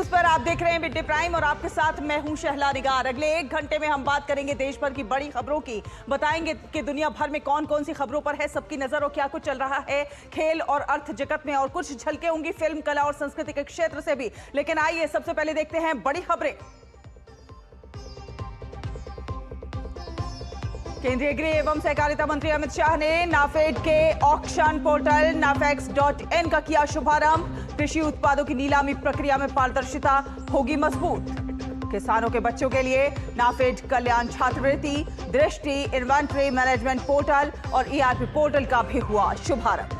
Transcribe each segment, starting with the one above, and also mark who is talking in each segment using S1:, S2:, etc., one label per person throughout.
S1: News पर आप देख रहे हैं मिड डे प्राइम और आपके साथ मैं हूं शहला निगार। अगले 1 घंटे में हम बात करेंगे देश भर की बड़ी खबरों की, बताएंगे कि दुनिया भर में कौन कौन सी खबरों पर है सबकी नजर और क्या कुछ चल रहा है खेल और अर्थ जगत में, और कुछ झलकें होंगी फिल्म, कला और संस्कृति के क्षेत्र से भी। लेकिन आइए सबसे पहले देखते हैं बड़ी खबरें। केंद्रीय गृह एवं सहकारिता मंत्री अमित शाह ने नाफेड के ऑक्शन पोर्टल nafex.in का किया शुभारंभ। कृषि उत्पादों की नीलामी प्रक्रिया में पारदर्शिता होगी मजबूत। किसानों के बच्चों के लिए नाफेड कल्याण छात्रवृत्ति, दृष्टि, इन्वेंट्री मैनेजमेंट पोर्टल और ईआरपी पोर्टल का भी हुआ शुभारंभ।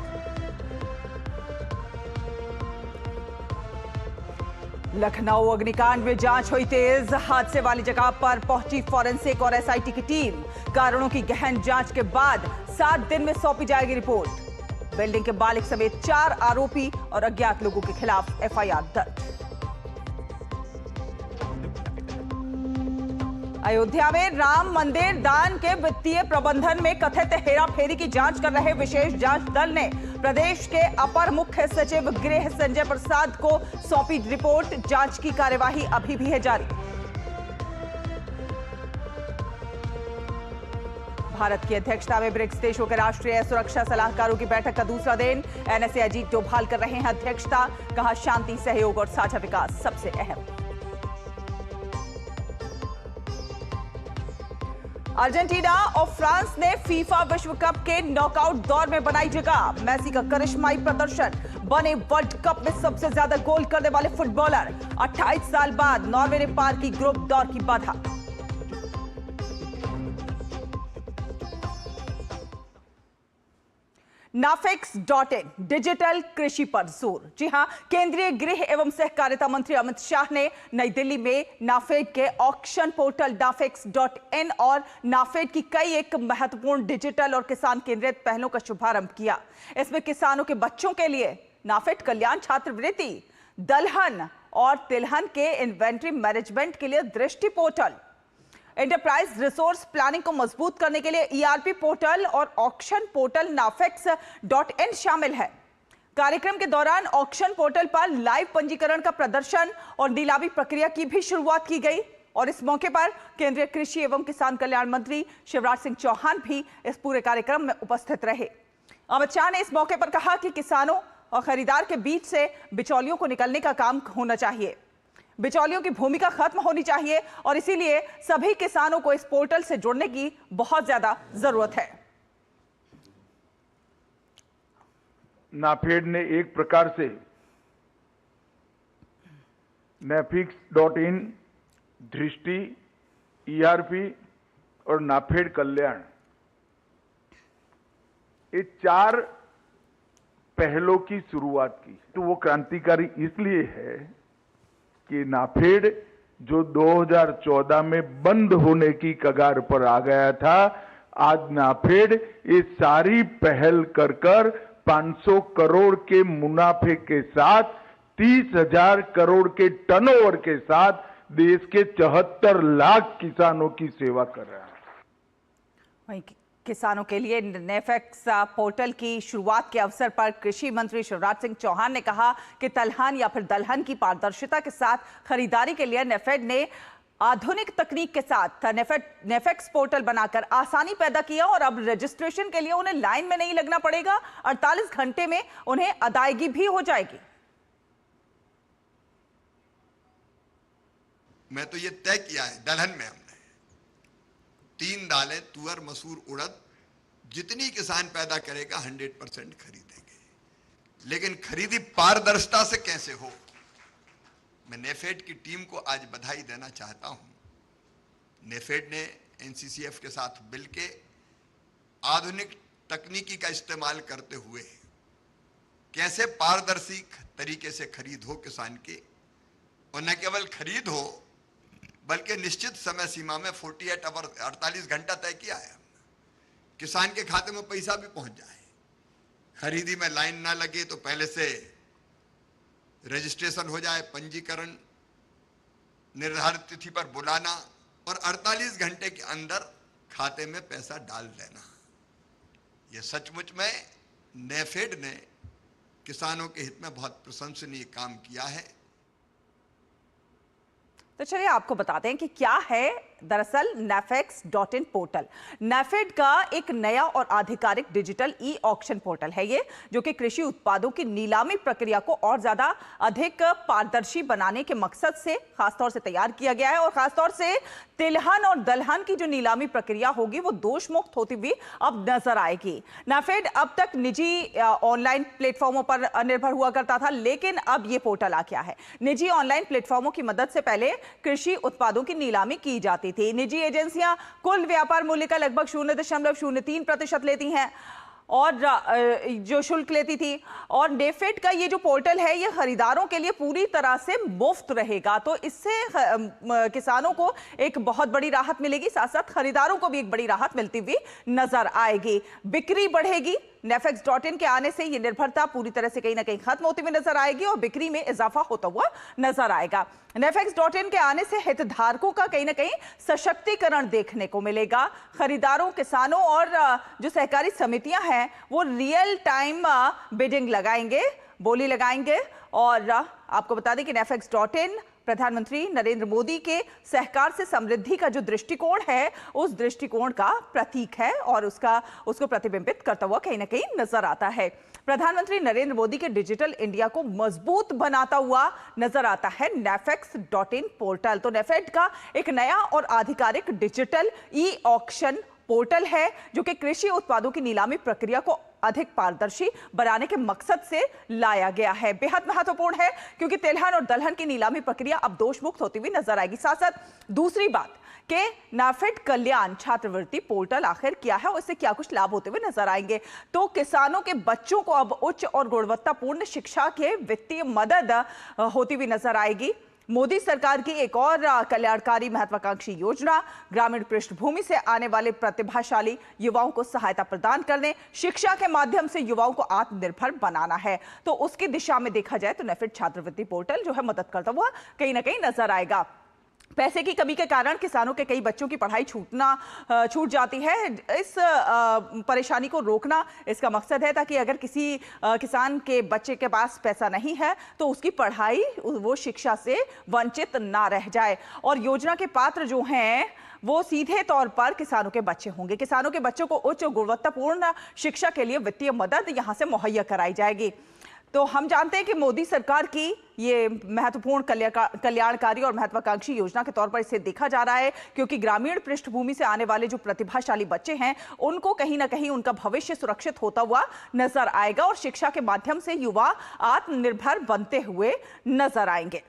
S1: लखनऊ अग्निकांड में जांच हुई तेज, हादसे वाली जगह पर पहुंची फॉरेंसिक और एसआईटी की टीम। कारणों की गहन जांच के बाद 7 दिन में सौंपी जाएगी रिपोर्ट। बिल्डिंग के मालिक समेत 4 आरोपी और अज्ञात लोगों के खिलाफ एफआईआर दर्ज। अयोध्या में राम मंदिर दान के वित्तीय प्रबंधन में कथित हेराफेरी की जांच कर रहे विशेष जांच दल ने प्रदेश के अपर मुख्य सचिव गृह संजय प्रसाद को सौंपी रिपोर्ट। जांच की कार्यवाही अभी भी है जारी। भारत की अध्यक्षता में ब्रिक्स देशों के राष्ट्रीय सुरक्षा सलाहकारों की बैठक का दूसरा दिन। एनएसए अजीत डोभाल कर रहे हैं अध्यक्षता। कहा, शांति, सहयोग और साझा विकास सबसे अहम। अर्जेंटीना और फ्रांस ने फीफा विश्व कप के नॉकआउट दौर में बनाई जगह। मेसी का करिश्माई प्रदर्शन, बने वर्ल्ड कप में सबसे ज्यादा गोल करने वाले फुटबॉलर। 28 साल बाद नॉर्वे ने पार की ग्रुप दौर की बाधा। nafex.in डिजिटल कृषि पर जोर। जी हां, केंद्रीय गृह एवं सहकारिता मंत्री अमित शाह ने नई दिल्ली में नाफेड के ऑक्शन पोर्टल nafex.in और नाफेड की कई एक महत्वपूर्ण डिजिटल और किसान केंद्रित पहलों का शुभारंभ किया। इसमें किसानों के बच्चों के लिए नाफेड कल्याण छात्रवृत्ति, दलहन और तिलहन के इन्वेंट्री मैनेजमेंट के लिए दृष्टि पोर्टल, एंटरप्राइज रिसोर्स प्लानिंग को मजबूत करने के लिए ईआरपी पोर्टल और ऑक्शन पोर्टल nafex.in शामिल है। कार्यक्रम के दौरान ऑक्शन पोर्टल पर लाइव पंजीकरण का प्रदर्शन और नीलामी प्रक्रिया की भी शुरुआत की गई। और इस मौके पर केंद्रीय कृषि एवं किसान कल्याण मंत्री शिवराज सिंह चौहान भी इस पूरे कार्यक्रम में उपस्थित रहे। अमित शाह ने इस मौके पर कहा कि किसानों और खरीदार के बीच से बिचौलियों को निकलने का काम होना चाहिए। बिचौलियों की भूमिका खत्म होनी चाहिए और इसीलिए सभी किसानों को इस पोर्टल से जुड़ने की बहुत ज्यादा जरूरत है।
S2: नाफेड ने एक प्रकार से nafex.in, दृष्टि, ईआरपी और नाफेड कल्याण, ये 4 पहलों की शुरुआत की। तो वो क्रांतिकारी इसलिए है कि नाफेड जो 2014 में बंद होने की कगार पर आ गया था, आज नाफेड ये सारी पहल कर 500 करोड़ के मुनाफे के साथ 30,000 करोड़ के टर्नओवर के साथ देश के 74 लाख किसानों की सेवा कर रहा है।
S1: किसानों के लिए nafex पोर्टल की शुरुआत के अवसर पर कृषि मंत्री शिवराज सिंह चौहान ने कहा कि तिलहन या फिर दलहन की पारदर्शिता के साथ खरीदारी के लिए नाफेड ने आधुनिक तकनीक के साथ nafex पोर्टल बनाकर आसानी पैदा किया और अब रजिस्ट्रेशन के लिए उन्हें लाइन में नहीं लगना पड़ेगा। 48 घंटे में उन्हें अदायगी भी हो जाएगी।
S3: मैं तो ये तय किया है, दलहन में हमने 3 दालें, तुअर, मसूर, उड़द, जितनी किसान पैदा करेगा 100% खरीदेंगे। लेकिन खरीदी पारदर्शिता से कैसे हो, मैं नेफेड की टीम को आज बधाई देना चाहता हूं। नेफेड ने एनसीसीएफ के साथ मिलके आधुनिक तकनीकी का इस्तेमाल करते हुए कैसे पारदर्शी तरीके से खरीद हो किसान की, और न केवल खरीद हो बल्कि निश्चित समय सीमा में 48 आवर 48 घंटा तय किया है, किसान के खाते में पैसा भी पहुंच जाए। खरीदी में लाइन ना लगे तो पहले से रजिस्ट्रेशन हो जाए, पंजीकरण, निर्धारित तिथि पर बुलाना और 48 घंटे के अंदर खाते में पैसा डाल देना। यह सचमुच में नेफेड ने किसानों के हित में बहुत प्रशंसनीय काम किया है।
S1: तो चलिए आपको बताते हैं कि क्या है दरअसल NAFEX.in पोर्टल। NAFED का एक नया और आधिकारिक डिजिटल ई ऑक्शन पोर्टल है ये, जो कि कृषि उत्पादों की नीलामी प्रक्रिया को और ज्यादा अधिक पारदर्शी बनाने के मकसद से खासतौर से तैयार किया गया है। और खासतौर से तिलहन और दलहन की जो नीलामी प्रक्रिया होगी वो दोष मुक्त होती हुई अब नजर आएगी। NAFED अब तक निजी ऑनलाइन प्लेटफॉर्मों पर निर्भर हुआ करता था, लेकिन अब ये पोर्टल आ गया है। निजी ऑनलाइन प्लेटफॉर्मों की मदद से पहले कृषि उत्पादों की नीलामी की जाती थी। निजी एजेंसियां कुल व्यापार मूल्य का लगभग 0.03% लेती हैं और जो शुल्क लेती थी। और NAFED का ये जो पोर्टल है ये खरीदारों के लिए पूरी तरह से मुफ्त रहेगा, तो इससे किसानों को एक बहुत बड़ी राहत मिलेगी, साथ साथ खरीदारों को भी एक बड़ी राहत मिलती हुई नजर आएगी। बिक्री बढ़ेगी। NAFEX.in के आने से ये निर्भरता पूरी तरह से कहीं ना कहीं खत्म होती हुई नजर आएगी और बिक्री में इजाफा होता हुआ नजर आएगा। NAFEX.in के आने से हितधारकों का कहीं ना कहीं सशक्तिकरण देखने को मिलेगा। खरीदारों, किसानों और जो सहकारी समितियां हैं वो रियल टाइम बिडिंग लगाएंगे, बोली लगाएंगे। और आपको बता दें कि NAFEX.in प्रधानमंत्री नरेंद्र मोदी के सहकार से समृद्धि का जो दृष्टिकोण है उस दृष्टिकोण का प्रतीक है और उसको प्रतिबिंबित करता हुआ कहीं ना कहीं नजर आता है। प्रधानमंत्री नरेंद्र मोदी के डिजिटल इंडिया को मजबूत बनाता हुआ नजर आता है NAFEX.in पोर्टल। तो NAFED का एक नया और आधिकारिक डिजिटल ई ऑक्शन पोर्टल है जो कि कृषि उत्पादों की नीलामी प्रक्रिया को अधिक पारदर्शी बनाने के मकसद से लाया गया है। बेहद महत्वपूर्ण है क्योंकि तिलहन और दलहन की नीलामी प्रक्रिया अब दोष मुक्त होती हुई नजर आएगी। साथ साथ दूसरी बात कि NAFED कल्याण छात्रवृत्ति पोर्टल आखिर क्या है और इससे क्या कुछ लाभ होते हुए नजर आएंगे। तो किसानों के बच्चों को अब उच्च और गुणवत्तापूर्ण शिक्षा के वित्तीय मदद होती हुई नजर आएगी। मोदी सरकार की एक और कल्याणकारी महत्वाकांक्षी योजना ग्रामीण पृष्ठभूमि से आने वाले प्रतिभाशाली युवाओं को सहायता प्रदान करने, शिक्षा के माध्यम से युवाओं को आत्मनिर्भर बनाना है। तो उसकी दिशा में देखा जाए तो NAFED छात्रवृत्ति पोर्टल जो है मदद करता हुआ कहीं ना कहीं नजर आएगा। पैसे की कमी के कारण किसानों के कई बच्चों की पढ़ाई छूट जाती है। इस परेशानी को रोकना इसका मकसद है ताकि अगर किसी किसान के बच्चे के पास पैसा नहीं है तो उसकी पढ़ाई, वो शिक्षा से वंचित ना रह जाए। और योजना के पात्र जो हैं वो सीधे तौर पर किसानों के बच्चे होंगे। किसानों के बच्चों को उच्च गुणवत्तापूर्ण शिक्षा के लिए वित्तीय मदद यहां से मुहैया कराई जाएगी। तो हम जानते हैं कि मोदी सरकार की ये महत्वपूर्ण कल्याणकारी और महत्वाकांक्षी योजना के तौर पर इसे देखा जा रहा है क्योंकि ग्रामीण पृष्ठभूमि से आने वाले जो प्रतिभाशाली बच्चे हैं उनको कहीं ना कहीं उनका भविष्य सुरक्षित होता हुआ नजर आएगा और शिक्षा के माध्यम से युवा आत्मनिर्भर बनते हुए नजर आएंगे।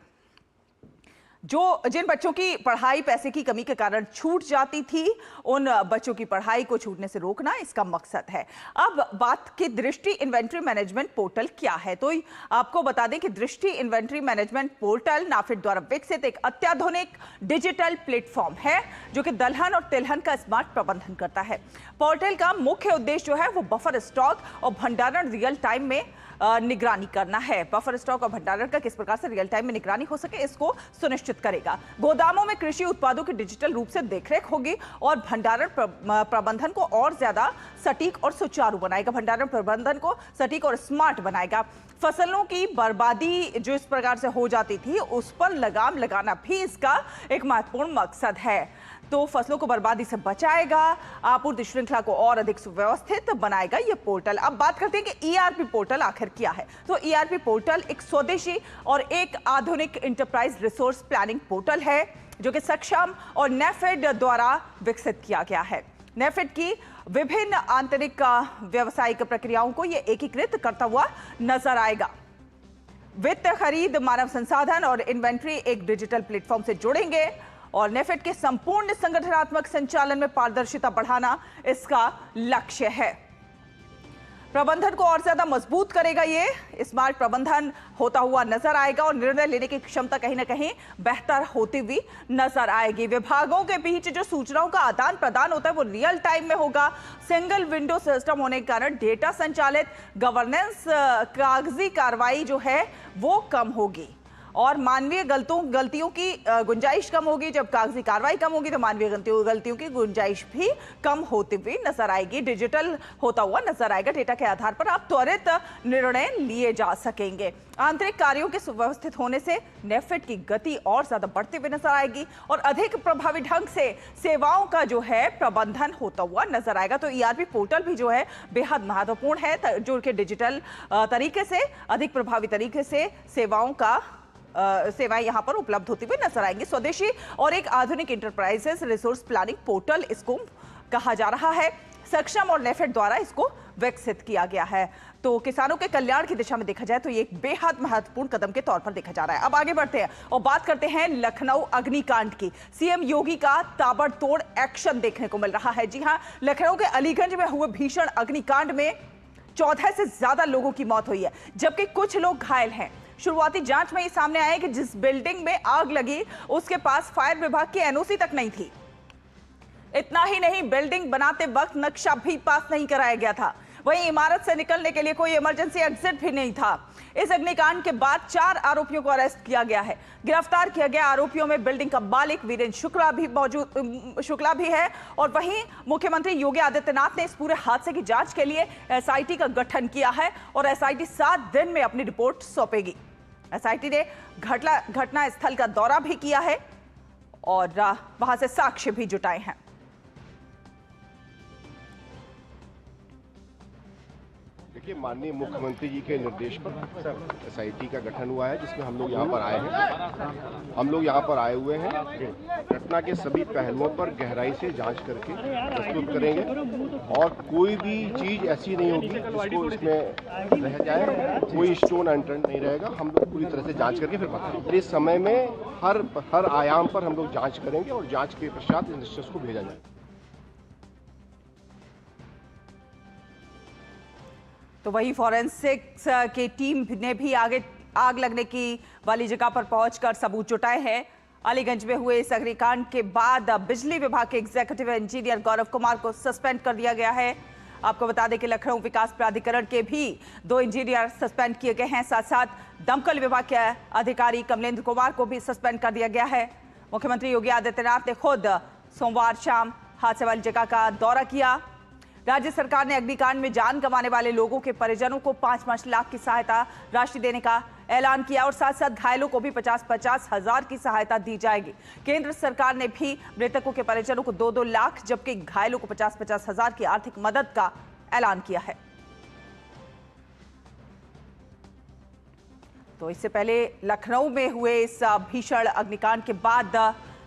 S1: जिन बच्चों की पढ़ाई पैसे की कमी के कारण छूट जाती थी उन बच्चों की पढ़ाई को छूटने से रोकना इसका मकसद है। अब बात की दृष्टि इन्वेंट्री मैनेजमेंट पोर्टल क्या है, तो आपको बता दें कि दृष्टि इन्वेंट्री मैनेजमेंट पोर्टल NAFED द्वारा विकसित एक अत्याधुनिक डिजिटल प्लेटफॉर्म है जो कि दलहन और तिलहन का स्मार्ट प्रबंधन करता है। पोर्टल का मुख्य उद्देश्य जो है वो बफर स्टॉक और भंडारण रियल टाइम में निगरानी करना है। बफर स्टॉक और भंडारण का किस प्रकार से रियल टाइम में निगरानी हो सके इसको सुनिश्चित करेगा। गोदामों में कृषि उत्पादों की डिजिटल रूप से देखरेख होगी और भंडारण प्रबंधन को और ज्यादा सटीक और सुचारू बनाएगा। भंडारण प्रबंधन को सटीक और स्मार्ट बनाएगा। फसलों की बर्बादी जो इस प्रकार से हो जाती थी उस पर लगाम लगाना भी इसका एक महत्वपूर्ण मकसद है। तो फसलों को बर्बादी से बचाएगा, आपूर्ति श्रृंखला को और अधिक सुव्यवस्थित बनाएगा ये पोर्टल। अब बात करते हैं कि ERP पोर्टल आखिर क्या है। तो ERP पोर्टल एक स्वदेशी और एक आधुनिक इंटरप्राइज रिसोर्स प्लानिंग पोर्टल है जो कि सक्षम और NAFED द्वारा विकसित किया गया है। NAFED की विभिन्न आंतरिक व्यावसायिक प्रक्रियाओं को यह एकीकृत करता हुआ नजर आएगा। वित्त, खरीद, मानव संसाधन और इन्वेंट्री एक डिजिटल प्लेटफॉर्म से जुड़ेंगे और NAFED के संपूर्ण संगठनात्मक संचालन में पारदर्शिता बढ़ाना इसका लक्ष्य है। प्रबंधन को और ज्यादा मजबूत करेगा। ये स्मार्ट प्रबंधन होता हुआ नजर आएगा और निर्णय लेने की क्षमता कहीं ना कहीं बेहतर होती हुई नजर आएगी। विभागों के बीच जो सूचनाओं का आदान प्रदान होता है वो रियल टाइम में होगा। सिंगल विंडो सिस्टम होने के कारण डेटा संचालित गवर्नेंस, कागजी कार्रवाई जो है वो कम होगी और मानवीय गलतियों की गुंजाइश कम होगी। जब कागजी कार्रवाई कम होगी तो मानवीय गलतियों की गुंजाइश भी कम होती हुई नजर आएगी। डिजिटल होता हुआ नजर आएगा। डेटा के आधार पर आप त्वरित निर्णय लिए जा सकेंगे। आंतरिक कार्यों के सुव्यवस्थित होने से नेफेड की गति और ज्यादा बढ़ती हुई नजर आएगी और अधिक प्रभावी ढंग से सेवाओं का जो है प्रबंधन होता हुआ नजर आएगा। तो ईआरपी पोर्टल भी जो है बेहद महत्वपूर्ण है, जो कि डिजिटल तरीके से अधिक प्रभावी तरीके से सेवाएं यहां पर उपलब्ध होती हुई नजर आएंगी। स्वदेशी और एक आधुनिक इंटरप्राइजेस रिसोर्स प्लानिंग पोर्टल इसको कहा जा रहा है। सक्षम और नेफेड द्वारा इसको विकसित किया गया है। तो किसानों के कल्याण की दिशा में देखा जाए तो ये एक बेहद महत्वपूर्ण कदम के तौर पर देखा जा रहा है। अब आगे बढ़ते हैं और बात करते हैं लखनऊ अग्निकांड की। सीएम योगी का ताबड़तोड़ एक्शन देखने को मिल रहा है। जी हां, लखनऊ के अलीगंज में हुए भीषण अग्निकांड में 14 से ज्यादा लोगों की मौत हुई है, जबकि कुछ लोग घायल हैं। शुरुआती जांच में ये सामने आया कि जिस बिल्डिंग में आग लगी उसके पास फायर विभाग की एनओसी तक नहीं थी। इतना ही नहीं, बिल्डिंग बनाते वक्त नक्शा भी पास नहीं कराया गया था। वहीं इमारत से निकलने के लिए कोई इमरजेंसी एग्जिट भी नहीं था। इस अग्निकांड के बाद 4 आरोपियों को अरेस्ट किया गया है। गिरफ्तार किया गया आरोपियों में बिल्डिंग का मालिक वीरेंद्र शुक्ला भी है। और वहीं मुख्यमंत्री योगी आदित्यनाथ ने इस पूरे हादसे की जांच के लिए एसआईटी का गठन किया है और एसआईटी 7 दिन में अपनी रिपोर्ट सौंपेगी। एसआईटी ने घटना स्थल का दौरा भी किया है और वहां से साक्ष्य भी जुटाए हैं।
S4: देखिए, माननीय मुख्यमंत्री जी के निर्देश पर एसआईटी का गठन हुआ है, जिसमें हम लोग यहाँ पर आए हैं। हम लोग यहाँ पर आए हुए हैं, घटना के सभी पहलुओं पर गहराई से जांच करके प्रस्तुत करेंगे और कोई भी चीज ऐसी नहीं होगी जिसको इसमें रह जाए, कोई स्टोन अनटर्न नहीं रहेगा। हम लोग पूरी तरह से जांच करके फिर बताएंगे। इस समय में हर आयाम पर हम लोग जांच करेंगे और जांच के पश्चात इस निष्कर्ष को भेजा जाएगा।
S1: तो वही फॉरेंसिक्स की टीम ने भी आग लगने की वाली जगह पर पहुंचकर सबूत जुटाए हैं। अलीगंज में हुए इस अग्निकांड के बाद बिजली विभाग के एग्जीक्यूटिव इंजीनियर गौरव कुमार को सस्पेंड कर दिया गया है। आपको बता दें कि लखनऊ विकास प्राधिकरण के भी 2 इंजीनियर सस्पेंड किए गए हैं। साथ साथ दमकल विभाग के अधिकारी कमलेंद्र कुमार को भी सस्पेंड कर दिया गया है। मुख्यमंत्री योगी आदित्यनाथ ने खुद सोमवार शाम हादसे वाली जगह का दौरा किया। राज्य सरकार ने अग्निकांड में जान गंवाने वाले लोगों के परिजनों को 5-5 लाख की सहायता राशि देने का ऐलान किया और साथ साथ घायलों को भी 50-50 हजार की सहायता दी जाएगी। केंद्र सरकार ने भी मृतकों के परिजनों को 2-2 लाख जबकि घायलों को 50-50 हजार की आर्थिक मदद का ऐलान किया है। तो इससे पहले लखनऊ में हुए इस भीषण अग्निकांड के बाद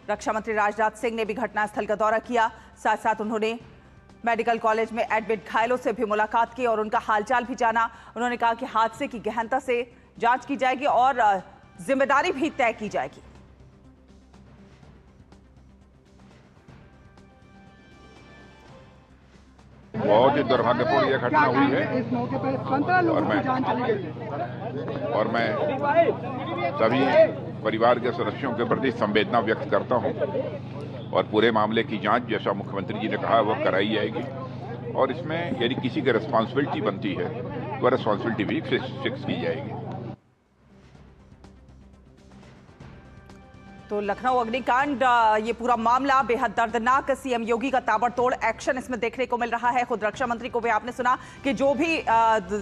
S1: रक्षा मंत्री राजनाथ सिंह ने भी घटनास्थल का दौरा किया। साथ साथ उन्होंने मेडिकल कॉलेज में एडमिट घायलों से भी मुलाकात की और उनका हालचाल भी जाना। उन्होंने कहा कि हादसे की गहनता से जांच की जाएगी और जिम्मेदारी भी तय की जाएगी।
S5: बहुत ही दुर्भाग्यपूर्ण यह घटना हुई है और मैं सभी परिवार के सदस्यों के प्रति संवेदना व्यक्त करता हूं और पूरे मामले की जांच, जैसा मुख्यमंत्री जी ने कहा, वो कराई जाएगी और इसमें यदि किसी की रिस्पॉन्सिबिलिटी बनती है तो रिस्पॉन्सिबिलिटी भी फिक्स की जाएगी।
S1: तो लखनऊ अग्निकांड, ये पूरा मामला बेहद दर्दनाक। सीएम योगी का ताबड़तोड़ एक्शन इसमें देखने को मिल रहा है। खुद रक्षा मंत्री को भी आपने सुना कि जो भी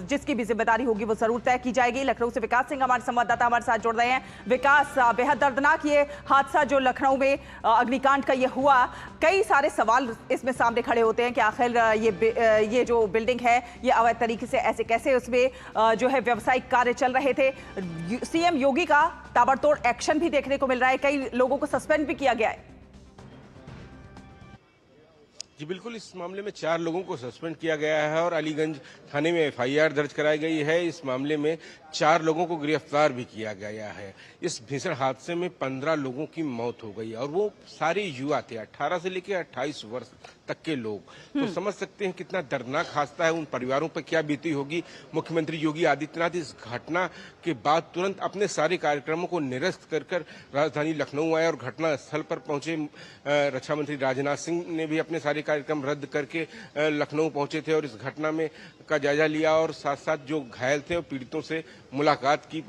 S1: जिसकी भी जिम्मेदारी होगी वो जरूर तय की जाएगी। लखनऊ से विकास सिंह हमारे संवाददाता हमारे साथ जुड़ रहे हैं। विकास, बेहद दर्दनाक ये हादसा जो लखनऊ में अग्निकांड का ये हुआ, कई सारे सवाल इसमें सामने खड़े होते हैं कि आखिर ये जो बिल्डिंग है ये अवैध तरीके से ऐसे कैसे उसमें जो है व्यावसायिक कार्य चल रहे थे। सीएम योगी का ताबड़तोड़ एक्शन भी देखने को मिल रहा है, कई लोगों को सस्पेंड भी किया गया है।
S6: जी बिल्कुल, इस मामले में 4 लोगों को सस्पेंड किया गया है और अलीगंज थाने में एफआईआर दर्ज कराई गई है। इस मामले में 4 लोगों को गिरफ्तार भी किया गया है। इस भीषण हादसे में 15 लोगों की मौत हो गई और वो सारे युवा थे, 18 से लेकर 28 वर्ष तक के लोग। तो समझ सकते हैं कितना दर्दनाक हादसा है, उन परिवारों पर क्या बीती होगी। मुख्यमंत्री योगी आदित्यनाथ इस घटना के बाद तुरंत अपने सारे कार्यक्रमों को निरस्त कर राजधानी लखनऊ आए और घटना स्थल पर पहुंचे। रक्षा मंत्री राजनाथ सिंह ने भी अपने सारे कार्यक्रम रद्द करके लखनऊ पहुंचे थे और इस घटना में का जायजा लिया और साथ साथ जो घायल थे और पीड़ितों से मुलाकात की।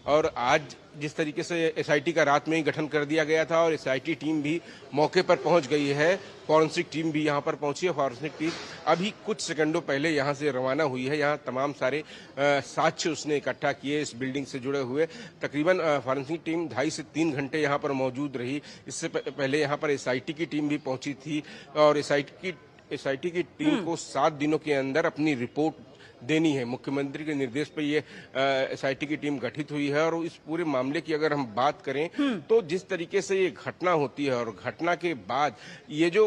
S6: और आज जिस तरीके से एसआईटी का रात में ही गठन कर दिया गया था और एसआईटी टीम भी मौके पर पहुंच गई है, फॉरेंसिक टीम भी यहां पर पहुंची है। फॉरेंसिक टीम अभी कुछ सेकंडों पहले यहां से रवाना हुई है। यहां तमाम सारे साक्ष्य उसने इकट्ठा किए इस बिल्डिंग से जुड़े हुए। तकरीबन फॉरेंसिक टीम 2.5 से 3 घंटे यहां पर मौजूद रही। इससे पहले यहां पर एसआईटी की टीम भी पहुंची थी और एसआईटी की टीम को 7 दिनों के अंदर अपनी रिपोर्ट देनी है। मुख्यमंत्री के निर्देश पर ये एसआईटी की टीम गठित हुई है और इस पूरे मामले की अगर हम बात करें तो जिस तरीके से ये घटना होती है और घटना के बाद ये जो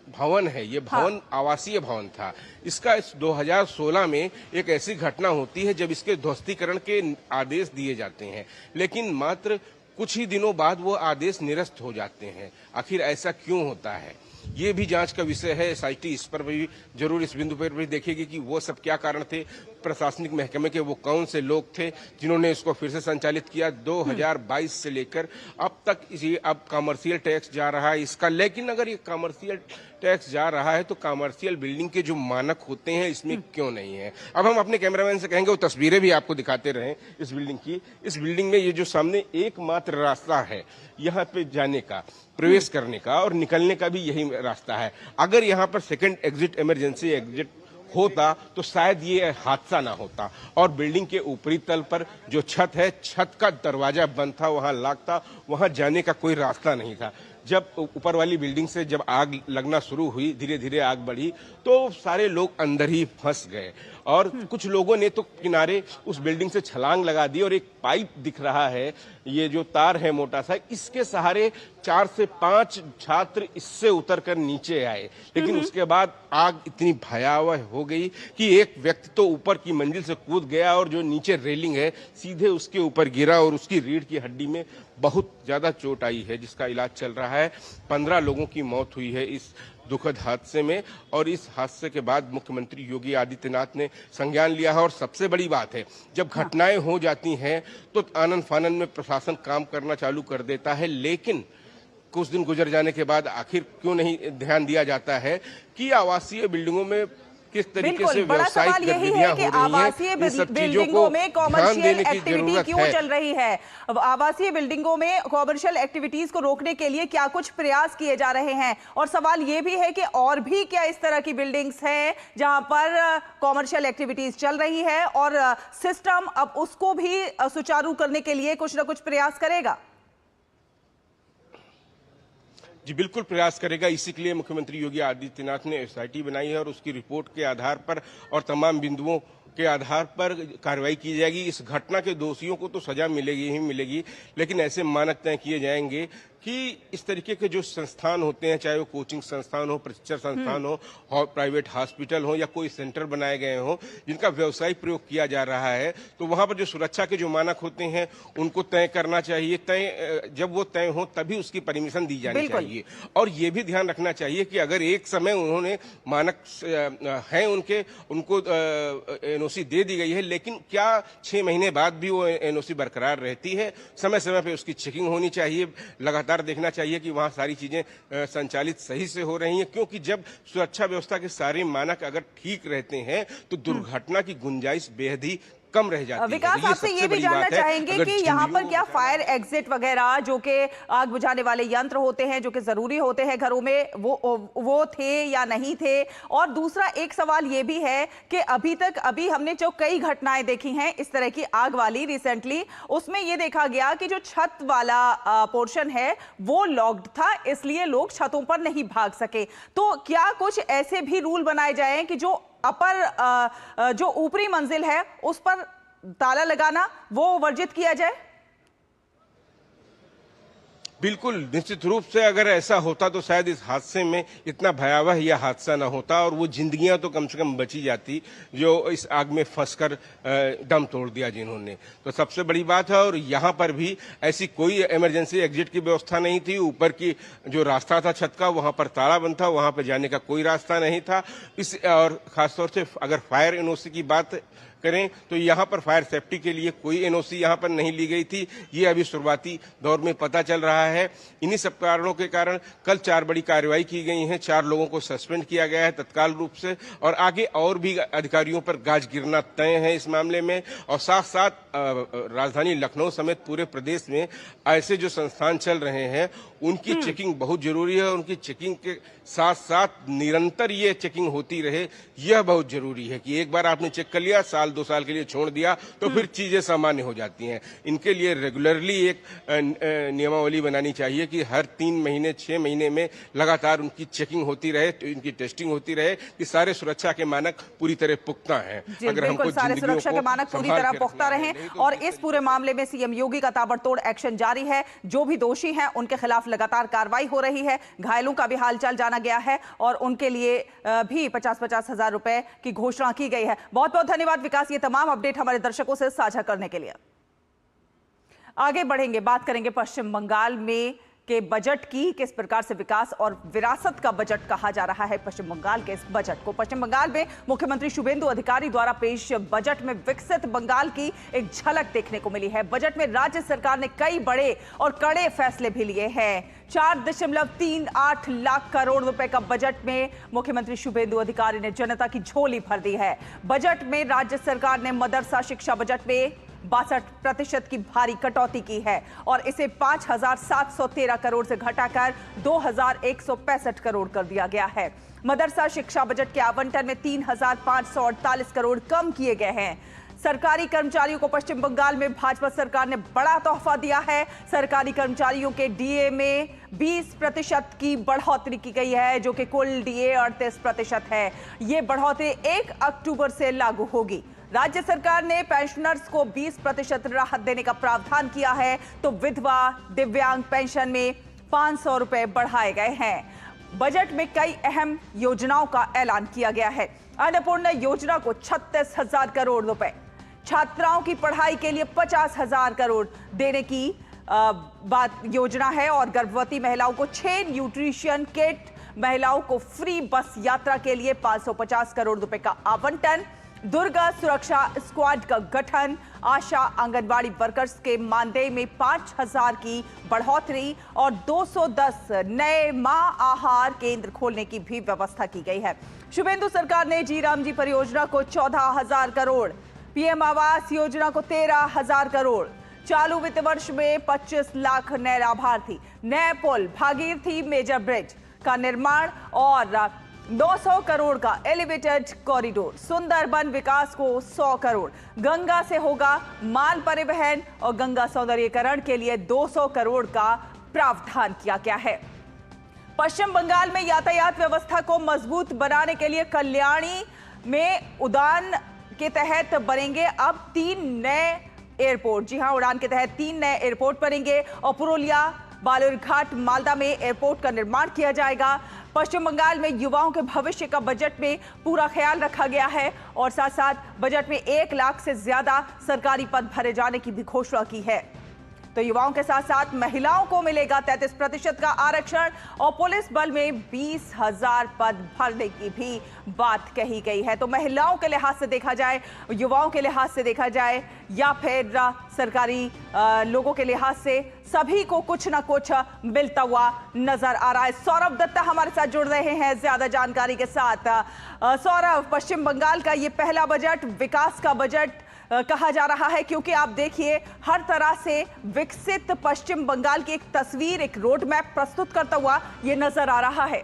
S6: भवन है, ये भवन आवासीय भवन था। इसका इस 2016 में एक ऐसी घटना होती है जब इसके ध्वस्तीकरण के आदेश दिए जाते हैं, लेकिन मात्र कुछ ही दिनों बाद वो आदेश निरस्त हो जाते हैं। आखिर ऐसा क्यों होता है, ये भी जांच का विषय है। एसआईटी इस पर भी जरूर इस बिंदु पर भी देखेगी कि वो सब क्या कारण थे, प्रशासनिक महकमे के वो कौन से लोग थे जिन्होंने इसको फिर से संचालित किया। 2022 से लेकर अब तक ये अब कॉमर्शियल टैक्स जा रहा है इसका, लेकिन अगर ये कॉमर्शियल टैक्स जा रहा है तो कॉमर्शियल बिल्डिंग के जो मानक होते हैं इसमें क्यों नहीं है। अब हम अपने कैमरामैन से कहेंगे वो तस्वीरें भी आपको दिखाते रहें इस बिल्डिंग की। इस बिल्डिंग में ये जो सामने एकमात्र रास्ता है यहाँ पे जाने का, प्रवेश करने का और निकलने का भी यही रास्ता है। अगर यहाँ पर सेकंड एग्जिट, इमरजेंसी एग्जिट होता तो शायद ये हादसा ना होता। और बिल्डिंग के ऊपरी तल पर जो छत है, छत का दरवाजा बंद था, वहां लॉक था, वहां जाने का कोई रास्ता नहीं था। जब ऊपर वाली बिल्डिंग से जब आग लगना शुरू हुई, धीरे धीरे आग बढ़ी तो सारे लोग अंदर ही फंस गए और कुछ लोगों ने तो किनारे उस बिल्डिंग से छलांग लगा दी और एक पाइप दिख रहा है, ये जो तार है मोटा सा, इसके सहारे 4 से 5 छात्र इससे उतरकर नीचे आए। लेकिन उसके बाद आग इतनी भयावह हो गई कि एक व्यक्ति तो ऊपर की मंजिल से कूद गया और जो नीचे रेलिंग है सीधे उसके ऊपर गिरा और उसकी रीढ़ की हड्डी में बहुत ज्यादा चोट आई है, जिसका इलाज चल रहा है। 15 लोगों की मौत हुई है इस दुखद हादसे में और इस हादसे के बाद मुख्यमंत्री योगी आदित्यनाथ ने संज्ञान लिया है। और सबसे बड़ी बात है, जब घटनाएं हो जाती हैं तो आनन फानन में प्रशासन काम करना चालू कर देता है, लेकिन कुछ दिन गुजर जाने के बाद आखिर क्यों नहीं ध्यान दिया जाता है कि आवासीय बिल्डिंगों में किस तरीके से व्यावसायिक गतिविधियां हो रही हैं,
S1: आवासीय बिल्डिंगों में कॉमर्शियल एक्टिविटी क्यों चल रही है। आवासीय बिल्डिंगों में कॉमर्शियल एक्टिविटीज को रोकने के लिए क्या कुछ प्रयास किए जा रहे हैं। और सवाल ये भी है कि और भी क्या इस तरह की बिल्डिंग्स हैं जहां पर कॉमर्शियल एक्टिविटीज चल रही है और सिस्टम अब उसको भी सुचारू करने के लिए कुछ ना कुछ प्रयास करेगा।
S6: जी बिल्कुल प्रयास करेगा। इसी के लिए मुख्यमंत्री योगी आदित्यनाथ ने एसआईटी बनाई है और उसकी रिपोर्ट के आधार पर और तमाम बिंदुओं के आधार पर कार्रवाई की जाएगी। इस घटना के दोषियों को तो सजा मिलेगी ही मिलेगी, लेकिन ऐसे मानक तय किए जाएंगे कि इस तरीके के जो संस्थान होते हैं, चाहे वो कोचिंग संस्थान हो, प्रशिक्षण संस्थान हो, प्राइवेट हॉस्पिटल हो या कोई सेंटर बनाए गए हो जिनका व्यवसायिक प्रयोग किया जा रहा है, तो वहां पर जो सुरक्षा के जो मानक होते हैं उनको तय करना चाहिए। जब वो तय हो तभी उसकी परमिशन दी जानी चाहिए। और ये भी ध्यान रखना चाहिए कि अगर एक समय उन्होंने मानक हैं उनको एनओसी दे दी गई है, लेकिन क्या 6 महीने बाद भी वो एनओसी बरकरार रहती है। समय समय पे उसकी चेकिंग होनी चाहिए, लगातार देखना चाहिए कि वहां सारी चीजें संचालित सही से हो रही हैं, क्योंकि जब सुरक्षा व्यवस्था के सारे मानक अगर ठीक रहते हैं तो दुर्घटना की गुंजाइश बेहद ही कम रह जाती है।
S1: विकास, आपसे ये भी जानना चाहेंगे कि यहाँ पर क्या फायर एग्जिट वगैरह जो कि आग बुझाने वाले यंत्र होते हैं जो कि जरूरी होते हैं घरों में, वो थे या नहीं थे। और दूसरा एक सवाल ये भी है कि अभी हमने जो कई घटनाएं देखी हैं इस तरह की आग वाली रिसेंटली, उसमें ये देखा गया कि जो छत वाला पोर्शन है वो लॉक्ड था, इसलिए लोग छतों पर नहीं भाग सके। तो क्या कुछ ऐसे भी रूल बनाए जाएं कि जो जो ऊपरी मंजिल है उस पर ताला लगाना वो वर्जित किया जाए?
S6: बिल्कुल, निश्चित रूप से अगर ऐसा होता तो शायद इस हादसे में इतना भयावह यह हादसा ना होता और वो जिंदगियां तो कम से कम बची जाती जो इस आग में फंसकर दम तोड़ दिया जिन्होंने। तो सबसे बड़ी बात है। और यहाँ पर भी ऐसी कोई इमरजेंसी एग्जिट की व्यवस्था नहीं थी। ऊपर की जो रास्ता था छत का, वहां पर ताला बंद था, वहां पर जाने का कोई रास्ता नहीं था। और खासतौर से अगर फायर एनओसी की बात करें तो यहाँ पर फायर सेफ्टी के लिए कोई एनओसी यहाँ पर नहीं ली गई थी। ये अभी शुरुआती दौर में पता चल रहा है। इन्हीं सब कारणों के कारण कल 4 बड़ी कार्रवाई की गई है। 4 लोगों को सस्पेंड किया गया है तत्काल रूप से, और आगे और भी अधिकारियों पर गाज गिरना तय है इस मामले में। और साथ साथ राजधानी लखनऊ समेत पूरे प्रदेश में ऐसे जो संस्थान चल रहे हैं उनकी चेकिंग बहुत जरूरी है। उनकी चेकिंग के साथ साथ निरंतर ये चेकिंग होती रहे, यह बहुत जरूरी है कि एक बार आपने चेक कर लिया, साल 2 साल के लिए छोड़ दिया तो फिर चीजें सामान्य हो जाती हैं। इनके लिए रेगुलरली एक नियमावली बनानी चाहिए कि हर 3 महीने 6 महीने में लगातार उनकी चेकिंग होती रहे, तो इनकी टेस्टिंग होती रहे कि सारे सुरक्षा के मानक पूरी तरह पुख्ता हैं।
S1: अगर हमको सारे सुरक्षा के मानक पूरी तरह पुख्ता रहें, और इस पूरे मामले में सीएम योगी का ताबड़तोड़ एक्शन जारी है। जो भी दोषी हैं उनके खिलाफ लगातार कार्रवाई हो रही है। घायलों का भी हालचाल जाना गया है और उनके लिए भी 50-50 हजार रुपए की घोषणा की गई है। बहुत बहुत धन्यवाद विकास, ये तमाम अपडेट हमारे दर्शकों से साझा करने के लिए। आगे बढ़ेंगे, बात करेंगे पश्चिम बंगाल में के बजट की, किस प्रकार से विकास और विरासत का बजट कहा जा रहा है पश्चिम बंगाल के इस बजट को। पश्चिम बंगाल में मुख्यमंत्री शुभेंदु अधिकारी द्वारा पेश बजट में विकसित बंगाल की एक झलक देखने को मिली है। बजट में राज्य सरकार ने कई बड़े और कड़े फैसले भी लिए हैं। 4.38 लाख करोड़ रुपए का बजट में मुख्यमंत्री शुभेंदु अधिकारी ने जनता की झोली भर दी है। बजट में राज्य सरकार ने मदरसा शिक्षा बजट में 62% की भारी कटौती की है और इसे 5,713 करोड़ से घटाकर 2,165 करोड़ कर दिया गया है। मदरसा शिक्षा बजट के आवंटन में 3,548 करोड़ कम किए गए हैं। सरकारी कर्मचारियों को पश्चिम बंगाल में भाजपा सरकार ने बड़ा तोहफा दिया है। सरकारी कर्मचारियों के डीए में 20% की बढ़ोतरी की गई है, जो कि कुल डीए 38% है। ये बढ़ोतरी 1 अक्टूबर से लागू होगी। राज्य सरकार ने पेंशनर्स को 20% राहत देने का प्रावधान किया है, तो विधवा दिव्यांग पेंशन में 500 रुपए बढ़ाए गए हैं। बजट में कई अहम योजनाओं का ऐलान किया गया है। अन्नपूर्णा योजना को 36,000 करोड़ रुपए, छात्राओं की पढ़ाई के लिए 50,000 करोड़ देने की बात योजना है और गर्भवती महिलाओं को 6 न्यूट्रिशन किट, महिलाओं को फ्री बस यात्रा के लिए 550 करोड़ रुपए का आवंटन, दुर्गा सुरक्षा स्क्वाड का गठन, आशा आंगनबाड़ी वर्कर्स के मानदेय में 5,000 की बढ़ोतरी और 210 नए मां आहार केंद्र खोलने की भी व्यवस्था की गई है। शुभेंदु सरकार ने जी राम जी परियोजना को 14,000 करोड़, पीएम आवास योजना को 13,000 करोड़, चालू वित्त वर्ष में 25 लाख नए लाभार्थी, नए पुल, भागीरथी मेजर ब्रिज का निर्माण और 900 करोड़ का एलिवेटेड कॉरिडोर, सुंदरबन विकास को 100 करोड़, गंगा से होगा माल परिवहन और गंगा सौंदर्यीकरण के लिए 200 करोड़ का प्रावधान किया गया है। पश्चिम बंगाल में यातायात व्यवस्था को मजबूत बनाने के लिए कल्याणी में उड़ान के तहत बनेंगे अब 3 नए एयरपोर्ट। जी हां, उड़ान के तहत 3 नए एयरपोर्ट बनेंगे और पुरुलिया, बालूरघाट, मालदा में एयरपोर्ट का निर्माण किया जाएगा। पश्चिम बंगाल में युवाओं के भविष्य का बजट में पूरा ख्याल रखा गया है और साथ साथ बजट में 1 लाख से ज्यादा सरकारी पद भरे जाने की भी घोषणा की है। तो युवाओं के साथ साथ महिलाओं को मिलेगा 33% का आरक्षण और पुलिस बल में 20,000 पद भरने की भी बात कही गई है। तो महिलाओं के लिहाज से देखा जाए, युवाओं के लिहाज से देखा जाए या फिर सरकारी लोगों के लिहाज से, सभी को कुछ ना कुछ मिलता हुआ नजर आ रहा है। सौरभ दत्ता हमारे साथ जुड़ रहे हैं ज्यादा जानकारी के साथ। सौरभ, पश्चिम बंगाल का ये पहला बजट विकास का बजट कहा जा रहा है, क्योंकि आप देखिए हर तरह से विकसित पश्चिम बंगाल की एक तस्वीर, एक रोड मैप प्रस्तुत करता हुआ ये नजर आ रहा है।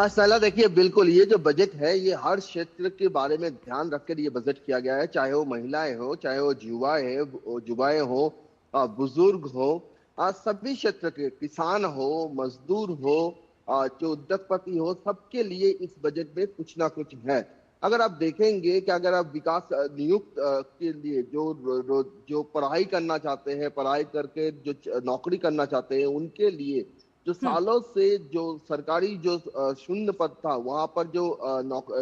S7: साला देखिए, बिल्कुल ये जो बजट है ये हर क्षेत्र के बारे में ध्यान रखकर ये बजट किया गया है, चाहे वो महिलाएं हो, चाहे वो युवाएं हो, बुजुर्ग हो, सभी क्षेत्र के, किसान हो, मजदूर हो, जो उद्योगपति हो, सबके लिए इस बजट में कुछ ना कुछ है। अगर आप देखेंगे कि अगर आप विकास नियुक्त के लिए जो पढ़ाई करना चाहते हैं, पढ़ाई करके जो नौकरी करना चाहते हैं, उनके लिए जो सालों से जो सरकारी जो शून्य पद था, वहां पर जो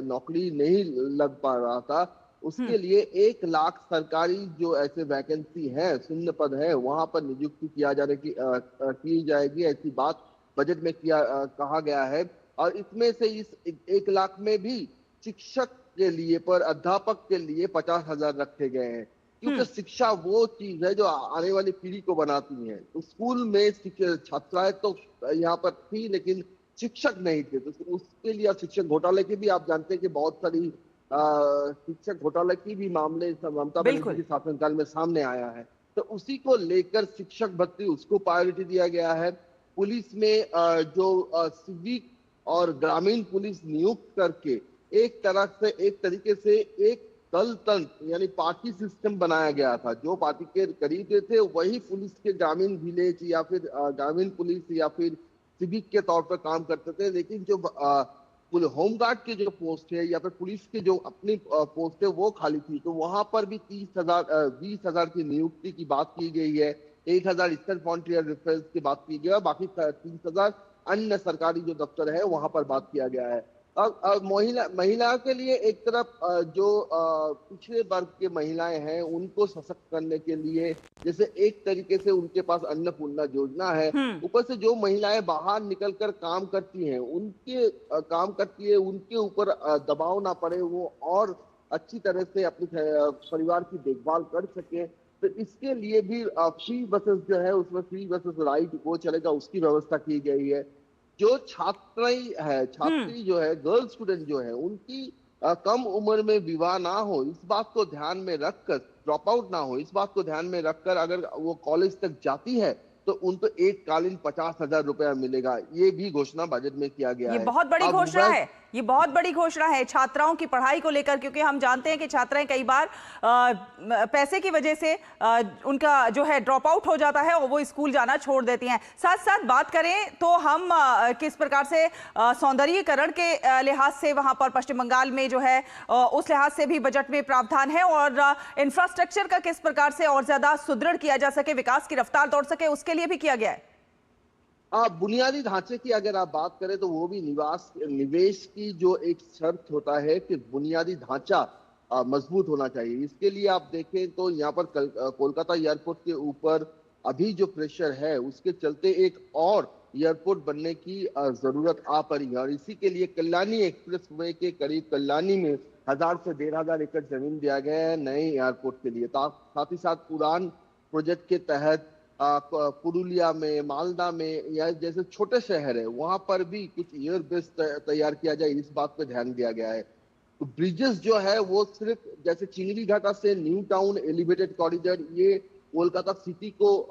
S7: नौकरी नहीं लग पा रहा था, उसके लिए 1 लाख सरकारी जो ऐसे वैकेंसी है, शून्य पद है, वहां पर नियुक्ति की जाएगी, ऐसी बात बजट में कहा गया है। और इसमें से इस 1 लाख में भी शिक्षक के लिए, पर अध्यापक के लिए 50,000 रखे गए हैं, क्योंकि शिक्षा वो चीज है जो आने वाली पीढ़ी को बनाती है। तो स्कूल में छात्राएं तो यहाँ पर थी, लेकिन शिक्षक नहीं थे, तो उसके लिए शिक्षक घोटाले की भी आप जानते हैं कि बहुत सारी शिक्षक घोटाले की भी मामले ममता बनर्जी के शासनकाल में सामने आया है। तो उसी को लेकर शिक्षक भर्ती, उसको प्रायोरिटी दिया गया है। पुलिस में जो सिविक और ग्रामीण पुलिस नियुक्त करके एक तरीके से एक दल तंत्र यानी पार्टी सिस्टम बनाया गया था। जो पार्टी के करीब थे वही पुलिस के ग्रामीण विलेज या फिर ग्रामीण पुलिस या फिर सिविक के तौर पर काम करते थे। लेकिन जो होमगार्ड के जो पोस्ट है या फिर पुलिस के जो अपनी पोस्ट है वो खाली थी, तो वहां पर भी 20,000 की नियुक्ति की बात की गई है। 1,000 ईस्टर्न फ्रंटियर रेफरेंस की बात की गई है, बाकी 30,000 अन्य सरकारी जो दफ्तर है वहां पर बात किया गया है। अब महिला के लिए एक तरफ जो पिछड़े वर्ग के महिलाएं हैं उनको सशक्त करने के लिए जैसे एक तरीके से उनके पास अन्नपूर्णा योजना है, ऊपर से जो महिलाएं बाहर निकलकर काम करती हैं उनके ऊपर दबाव ना पड़े, वो और अच्छी तरह से अपने परिवार की देखभाल कर सके। तो इसके लिए भी फ्री बसेस जो है उसमें फ्री बसेस राइड वो चलेगा, उसकी व्यवस्था की गई है। जो छात्री जो है गर्ल स्टूडेंट जो है उनकी कम उम्र में विवाह ना हो, इस बात को ध्यान में रखकर, ड्रॉप आउट ना हो, इस बात को ध्यान में रखकर अगर वो कॉलेज तक जाती है तो उनको एक कालीन 50,000 रुपया मिलेगा। ये भी घोषणा बजट में किया गया है।
S1: ये बहुत बड़ी घोषणा है, ये बहुत बड़ी घोषणा है छात्राओं की पढ़ाई को लेकर, क्योंकि हम जानते हैं कि छात्राएं कई बार पैसे की वजह से उनका जो है ड्रॉप आउट हो जाता है और वो स्कूल जाना छोड़ देती हैं। साथ साथ बात करें तो हम किस प्रकार से सौंदर्यीकरण के लिहाज से वहां पर पश्चिम बंगाल में जो है उस लिहाज से भी बजट में प्रावधान है, और इंफ्रास्ट्रक्चर का किस प्रकार से और ज्यादा सुदृढ़ किया जा सके, विकास की रफ्तार दौड़ सके, उसके लिए भी किया गया है।
S7: बुनियादी ढांचे की अगर आप बात करें तो वो भी निवेश की जो एक शर्त होता है कि बुनियादी ढांचा मजबूत होना चाहिए। इसके लिए आप देखें तो यहाँ पर कोलकाता एयरपोर्ट के ऊपर अभी जो प्रेशर है उसके चलते एक और एयरपोर्ट बनने की जरूरत आ पड़ी है, और इसी के लिए कल्याणी एक्सप्रेस वे के करीब कल्याणी में 1,000 से 1,500 एकड़ जमीन दिया गया है नए एयरपोर्ट के लिए। साथ ही साथ उड़ान प्रोजेक्ट के तहत पुरुलिया में, मालदा में या जैसे छोटे शहर है वहां पर भी कुछ एयर बेस तैयार किया जाए, इस बात पर ध्यान दिया गया है। तो ब्रिजेस जो है वो सिर्फ जैसे चिंगरी घाटा से न्यू टाउन एलिवेटेड कॉरिडोर, ये कोलकाता सिटी को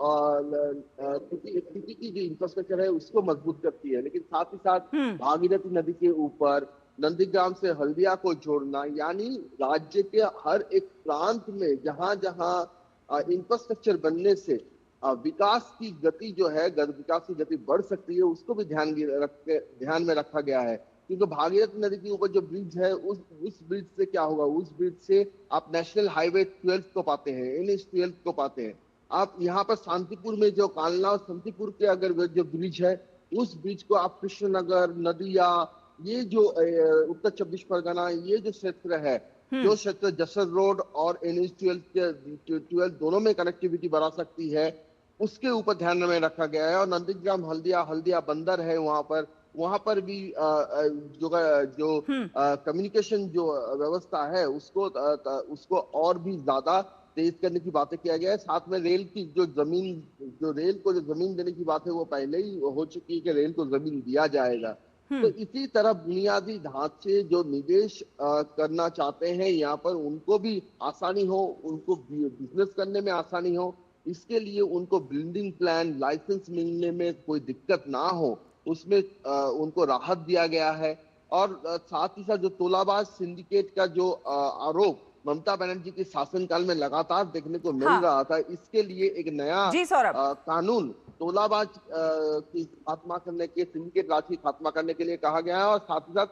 S7: सिटी की जो इंफ्रास्ट्रक्चर है उसको मजबूत करती है, लेकिन साथ ही साथ भागीरथी नदी के ऊपर नंदीग्राम से हल्दिया को जोड़ना, यानी राज्य के हर एक प्रांत में जहां जहां इंफ्रास्ट्रक्चर बनने से विकास की गति जो है, विकास की गति बढ़ सकती है, उसको भी ध्यान में रखा गया है। क्योंकि भागीरथी नदी के ऊपर जो ब्रिज है उस ब्रिज से क्या होगा, उस ब्रिज से आप नेशनल हाईवे 12 को पाते हैं, NH 12 को पाते हैं। आप यहाँ पर शांतिपुर में जो कालना और शांतिपुर के अगर जो ब्रिज है उस ब्रिज को आप कृष्णनगर, नदिया, ये जो उत्तर 24 परगना, ये जो क्षेत्र है, जो क्षेत्र जसर रोड और NH 12 दोनों में कनेक्टिविटी बढ़ा सकती है, उसके ऊपर ध्यान में रखा गया है। और नंदीग्राम हल्दिया बंदर है, वहां पर भी जो कम्युनिकेशन जो व्यवस्था है उसको और भी ज्यादा तेज करने की बातें किया गया है। साथ में रेल को जो जमीन देने की बात है वो पहले ही हो चुकी है कि रेल को जमीन दिया जाएगा। तो इसी तरह बुनियादी ढांचे जो निवेश करना चाहते हैं यहाँ पर उनको भी आसानी हो, उनको बिजनेस करने में आसानी हो, इसके लिए उनको बिल्डिंग प्लान लाइसेंस मिलने में कोई दिक्कत ना हो, उसमें उनको राहत दिया गया है। और साथ ही साथ जो तोलाबाज सिंडिकेट का जो आरोप ममता बनर्जी के शासनकाल में लगातार देखने को मिल रहा था, इसके लिए एक नया कानून तोलाबाज की खात्मा करने के, सिंडिकेट राज की खात्मा करने के लिए कहा गया है। और साथ ही साथ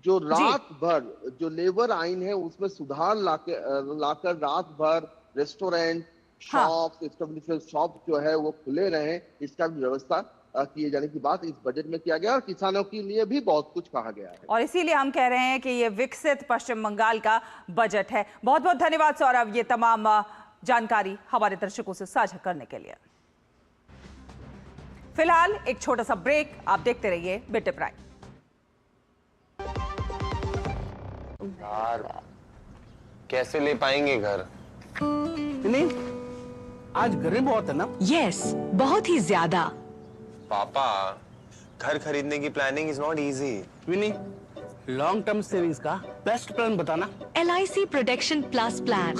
S7: जो रात भर जो लेबर आइन है उसमें सुधार लाकर रात भर रेस्टोरेंट, शॉप, एस्टेब्लिशमेंट शॉप जो है वो खुले रहे, इसका भी व्यवस्था किए जाने की बात इस बजट में किया गया। और किसानों के लिए भी बहुत कुछ कहा गया है,
S1: और इसीलिए हम कह रहे हैं कि ये विकसित पश्चिम बंगाल का बजट है। बहुत बहुत धन्यवाद सौरभ, ये तमाम जानकारी हमारे दर्शकों से साझा करने के लिए। फिलहाल एक छोटा सा ब्रेक, आप देखते रहिए बिग टिप प्राइम।
S8: यार कैसे ले पाएंगे घर?
S9: नहीं, आज गर्मी बहुत है ना?
S10: यस, बहुत ही ज्यादा।
S8: पापा, घर खरीदने की planning is not easy.
S9: Vini, long term savings का बेस्ट प्लान बताना।
S10: LIC protection plus plan.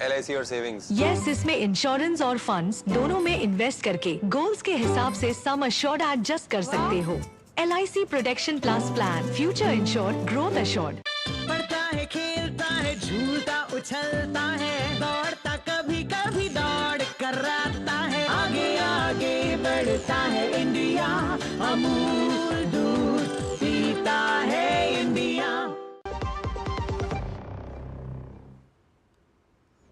S8: LIC और सेविंग्स?
S10: यस, इसमें इंश्योरेंस और फंड्स दोनों में इन्वेस्ट करके गोल्स के हिसाब से सम अश्योर्ड एडजस्ट कर सकते हो। LIC protection plus plan, future insured, growth assured.
S11: पढ़ता है, खेलता है, झूलता उछलता है, दौड़ता कभी कभी दौड़ कराता है, आगे आगे बढ़ता है इंडिया, अमूल दूध पीता है इंडिया।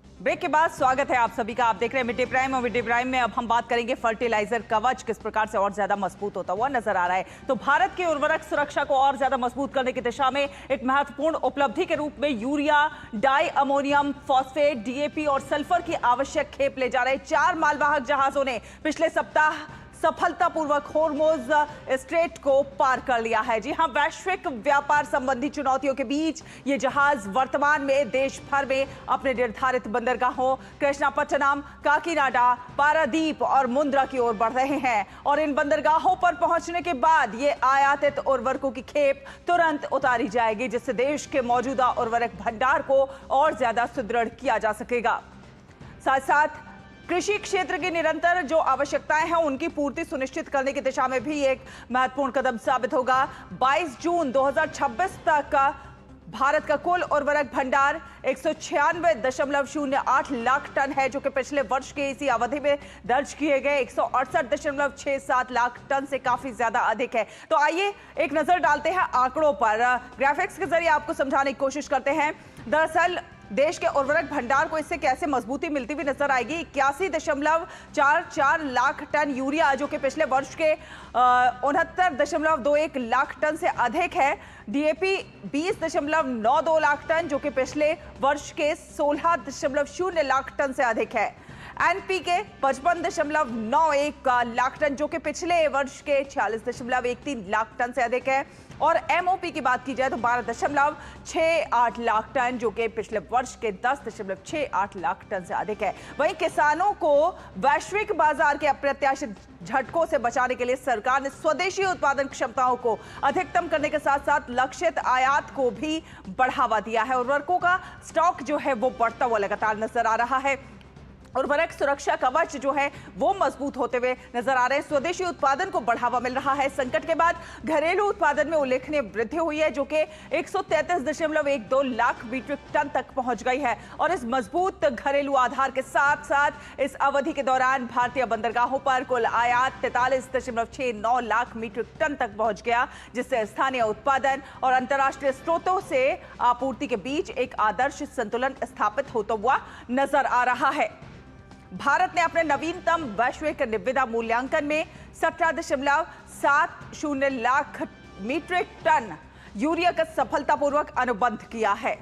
S1: ब्रेक के बाद स्वागत है आप सभी का। आप देख रहे हैं मिड डे प्राइम और मिड डे प्राइम में अब हम बात करेंगे फर्टिलाइजर कवच किस प्रकार से और ज्यादा मजबूत होता हुआ नजर आ रहा है। तो भारत की उर्वरक सुरक्षा को और ज्यादा मजबूत करने की दिशा में एक महत्वपूर्ण उपलब्धि के रूप में urea, di ammonium phosphate, DAP और सल्फर की आवश्यक खेप ले जा रहे 4 मालवाहक जहाजों ने पिछले सप्ताह सफलतापूर्वक हॉर्मुज स्ट्रेट को पार कर लिया है। जी हां, वैश्विक व्यापार संबंधी चुनौतियों के बीच ये जहाज वर्तमान में देश भर में अपने निर्धारित बंदरगाहों कृष्णापट्टनम, काकीनाडा, पारादीप और मुंद्रा की ओर बढ़ रहे हैं और इन बंदरगाहों पर पहुंचने के बाद ये आयातित उर्वरकों की खेप तुरंत उतारी जाएगी, जिससे देश के मौजूदा उर्वरक भंडार को और ज्यादा सुदृढ़ किया जा सकेगा। साथ साथ कृषि क्षेत्र की निरंतर जो आवश्यकताएं हैं उनकी पूर्ति सुनिश्चित करने की दिशा में भी एक महत्वपूर्ण कदम साबित होगा। 22 जून 2026 तक भारत का कुल उर्वरक भंडार 196.08 लाख टन है, जो कि पिछले वर्ष के इसी अवधि में दर्ज किए गए 168.67 लाख टन से काफी ज्यादा अधिक है। तो आइए एक नजर डालते हैं आंकड़ों पर, ग्राफिक्स के जरिए आपको समझाने की कोशिश करते हैं। दरअसल देश के उर्वरक भंडार को इससे कैसे मजबूती मिलती हुई नजर आएगी। 81.44 लाख टन यूरिया, जो कि पिछले वर्ष के 69.21 लाख टन से अधिक है। DAP 20.92 लाख टन, जो कि पिछले वर्ष के 16.0 लाख टन से अधिक है। NPK 55.91 लाख टन, जो कि पिछले वर्ष के 46.13 लाख टन से अधिक है। और MOP की बात की जाए तो 12.68 लाख टन, जो कि पिछले वर्ष के 10.68 लाख टन से अधिक है। वहीं किसानों को वैश्विक बाजार के अप्रत्याशित झटकों से बचाने के लिए सरकार ने स्वदेशी उत्पादन क्षमताओं को अधिकतम करने के साथ साथ लक्षित आयात को भी बढ़ावा दिया है। उर्वरकों का स्टॉक जो है वो बढ़ता हुआ लगातार नजर आ रहा है। उर्वरक सुरक्षा कवच जो है वो मजबूत होते हुए नजर आ रहे हैं। स्वदेशी उत्पादन को बढ़ावा मिल रहा है। संकट के बाद घरेलू उत्पादन में उल्लेखनीय वृद्धि हुई है, जो कि 133.12 लाख मीट्रिक टन तक पहुंच गई है। और इस मजबूत घरेलू आधार के साथ साथ इस अवधि के दौरान भारतीय बंदरगाहों पर कुल आयात 43.69 लाख मीट्रिक टन तक पहुंच गया, जिससे स्थानीय उत्पादन और अंतर्राष्ट्रीय स्रोतों से आपूर्ति के बीच एक आदर्श संतुलन स्थापित होता हुआ नजर आ रहा है। भारत ने अपने नवीनतम वैश्विक निविदा मूल्यांकन में 17.70 लाख मीट्रिक टन यूरिया का सफलतापूर्वक अनुबंध किया है।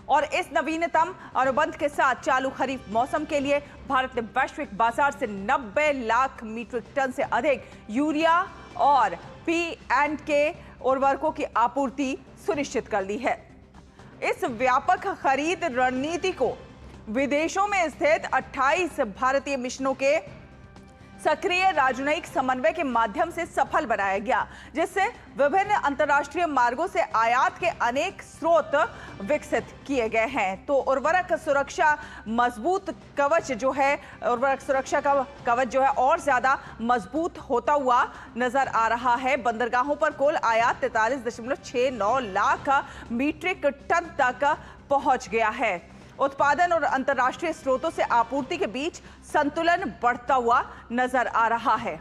S1: और इस नवीनतम अनुबंध के साथ चालू खरीफ मौसम के लिए भारत ने वैश्विक बाजार से 90 लाख मीट्रिक टन से अधिक यूरिया और P&K उर्वरकों की आपूर्ति सुनिश्चित कर ली है। इस व्यापक खरीद रणनीति को विदेशों में स्थित 28 भारतीय मिशनों के सक्रिय राजनयिक समन्वय के माध्यम से सफल बनाया गया, जिससे विभिन्न अंतर्राष्ट्रीय मार्गों से आयात के अनेक स्रोत विकसित किए गए हैं। तो उर्वरक सुरक्षा मजबूत कवच जो है, उर्वरक सुरक्षा का कवच जो है और ज्यादा मजबूत होता हुआ नजर आ रहा है। बंदरगाहों पर कुल आयात 43.69 लाख मीट्रिक टन तक पहुंच गया है। उत्पादन और अंतर्राष्ट्रीय स्रोतों से आपूर्ति के बीच संतुलन बढ़ता हुआ नजर आ रहा है।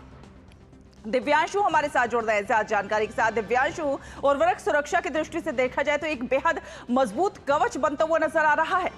S1: दिव्यांशु हमारे साथ जुड़ रहे हैं ज्यादा जानकारी के साथ। दिव्यांशु, उर्वरक सुरक्षा की दृष्टि से देखा जाए तो एक बेहद मजबूत कवच बनता हुआ नजर आ रहा है।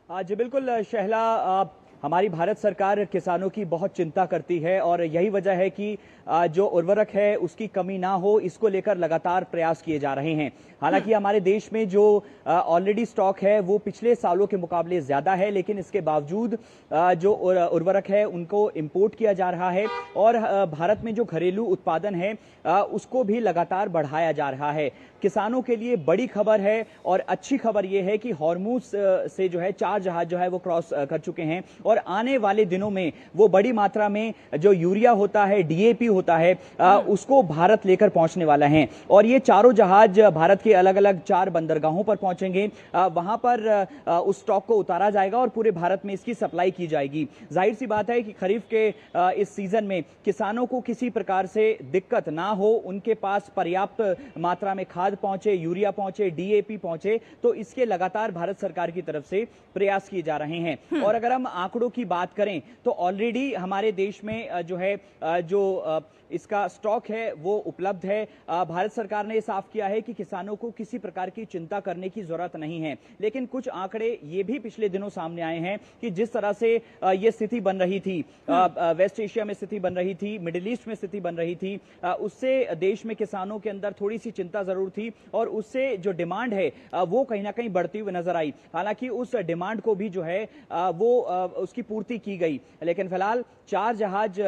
S12: जी बिल्कुल शहला, हमारी भारत सरकार किसानों की बहुत चिंता करती है और यही वजह है कि जो उर्वरक है उसकी कमी ना हो, इसको लेकर लगातार प्रयास किए जा रहे हैं। हालांकि हमारे देश में जो ऑलरेडी स्टॉक है वो पिछले सालों के मुकाबले ज्यादा है, लेकिन इसके बावजूद जो उर्वरक है उनको इंपोर्ट किया जा रहा है और भारत में जो घरेलू उत्पादन है उसको भी लगातार बढ़ाया जा रहा है। किसानों के लिए बड़ी खबर है और अच्छी खबर यह है कि हॉर्मुज से जो है 4 जहाज जो है वो क्रॉस कर चुके हैं और आने वाले दिनों में वो बड़ी मात्रा में जो यूरिया होता है, डीएपी होता है, उसको भारत लेकर पहुंचने वाला है और ये चारों जहाज भारत के अलग अलग 4 बंदरगाहों पर पहुंचेंगे। वहां पर उस स्टॉक को उतारा जाएगा और पूरे भारत में इसकी सप्लाई की जाएगी। जाहिर सी बात है कि खरीफ के इस सीजन में किसानों को किसी प्रकार से दिक्कत ना हो, उनके पास पर्याप्त मात्रा में खाद पहुंचे, यूरिया पहुंचे, डीएपी पहुंचे, तो इसके लगातार भारत सरकार की तरफ से प्रयास किए जा रहे हैं। और अगर हम आंकड़ों की बात करें तो ऑलरेडी हमारे देश में जो है जो इसका स्टॉक है वो उपलब्ध है। भारत सरकार ने साफ किया है कि किसानों को किसी प्रकार की चिंता करने की जरूरत नहीं है, लेकिन कुछ आंकड़े ये भी पिछले दिनों सामने आए हैं कि जिस तरह से ये स्थिति बन रही थी, वेस्ट एशिया में स्थिति बन रही थी, मिडिल ईस्ट में स्थिति बन रही थी, उससे देश में किसानों के अंदर थोड़ी सी चिंता जरूर थी और उससे जो डिमांड है वो कहीं ना कहीं बढ़ती हुई नजर आई। हालांकि उस डिमांड को भी जो है वो उसकी पूर्ति की गई, लेकिन फिलहाल 4 जहाज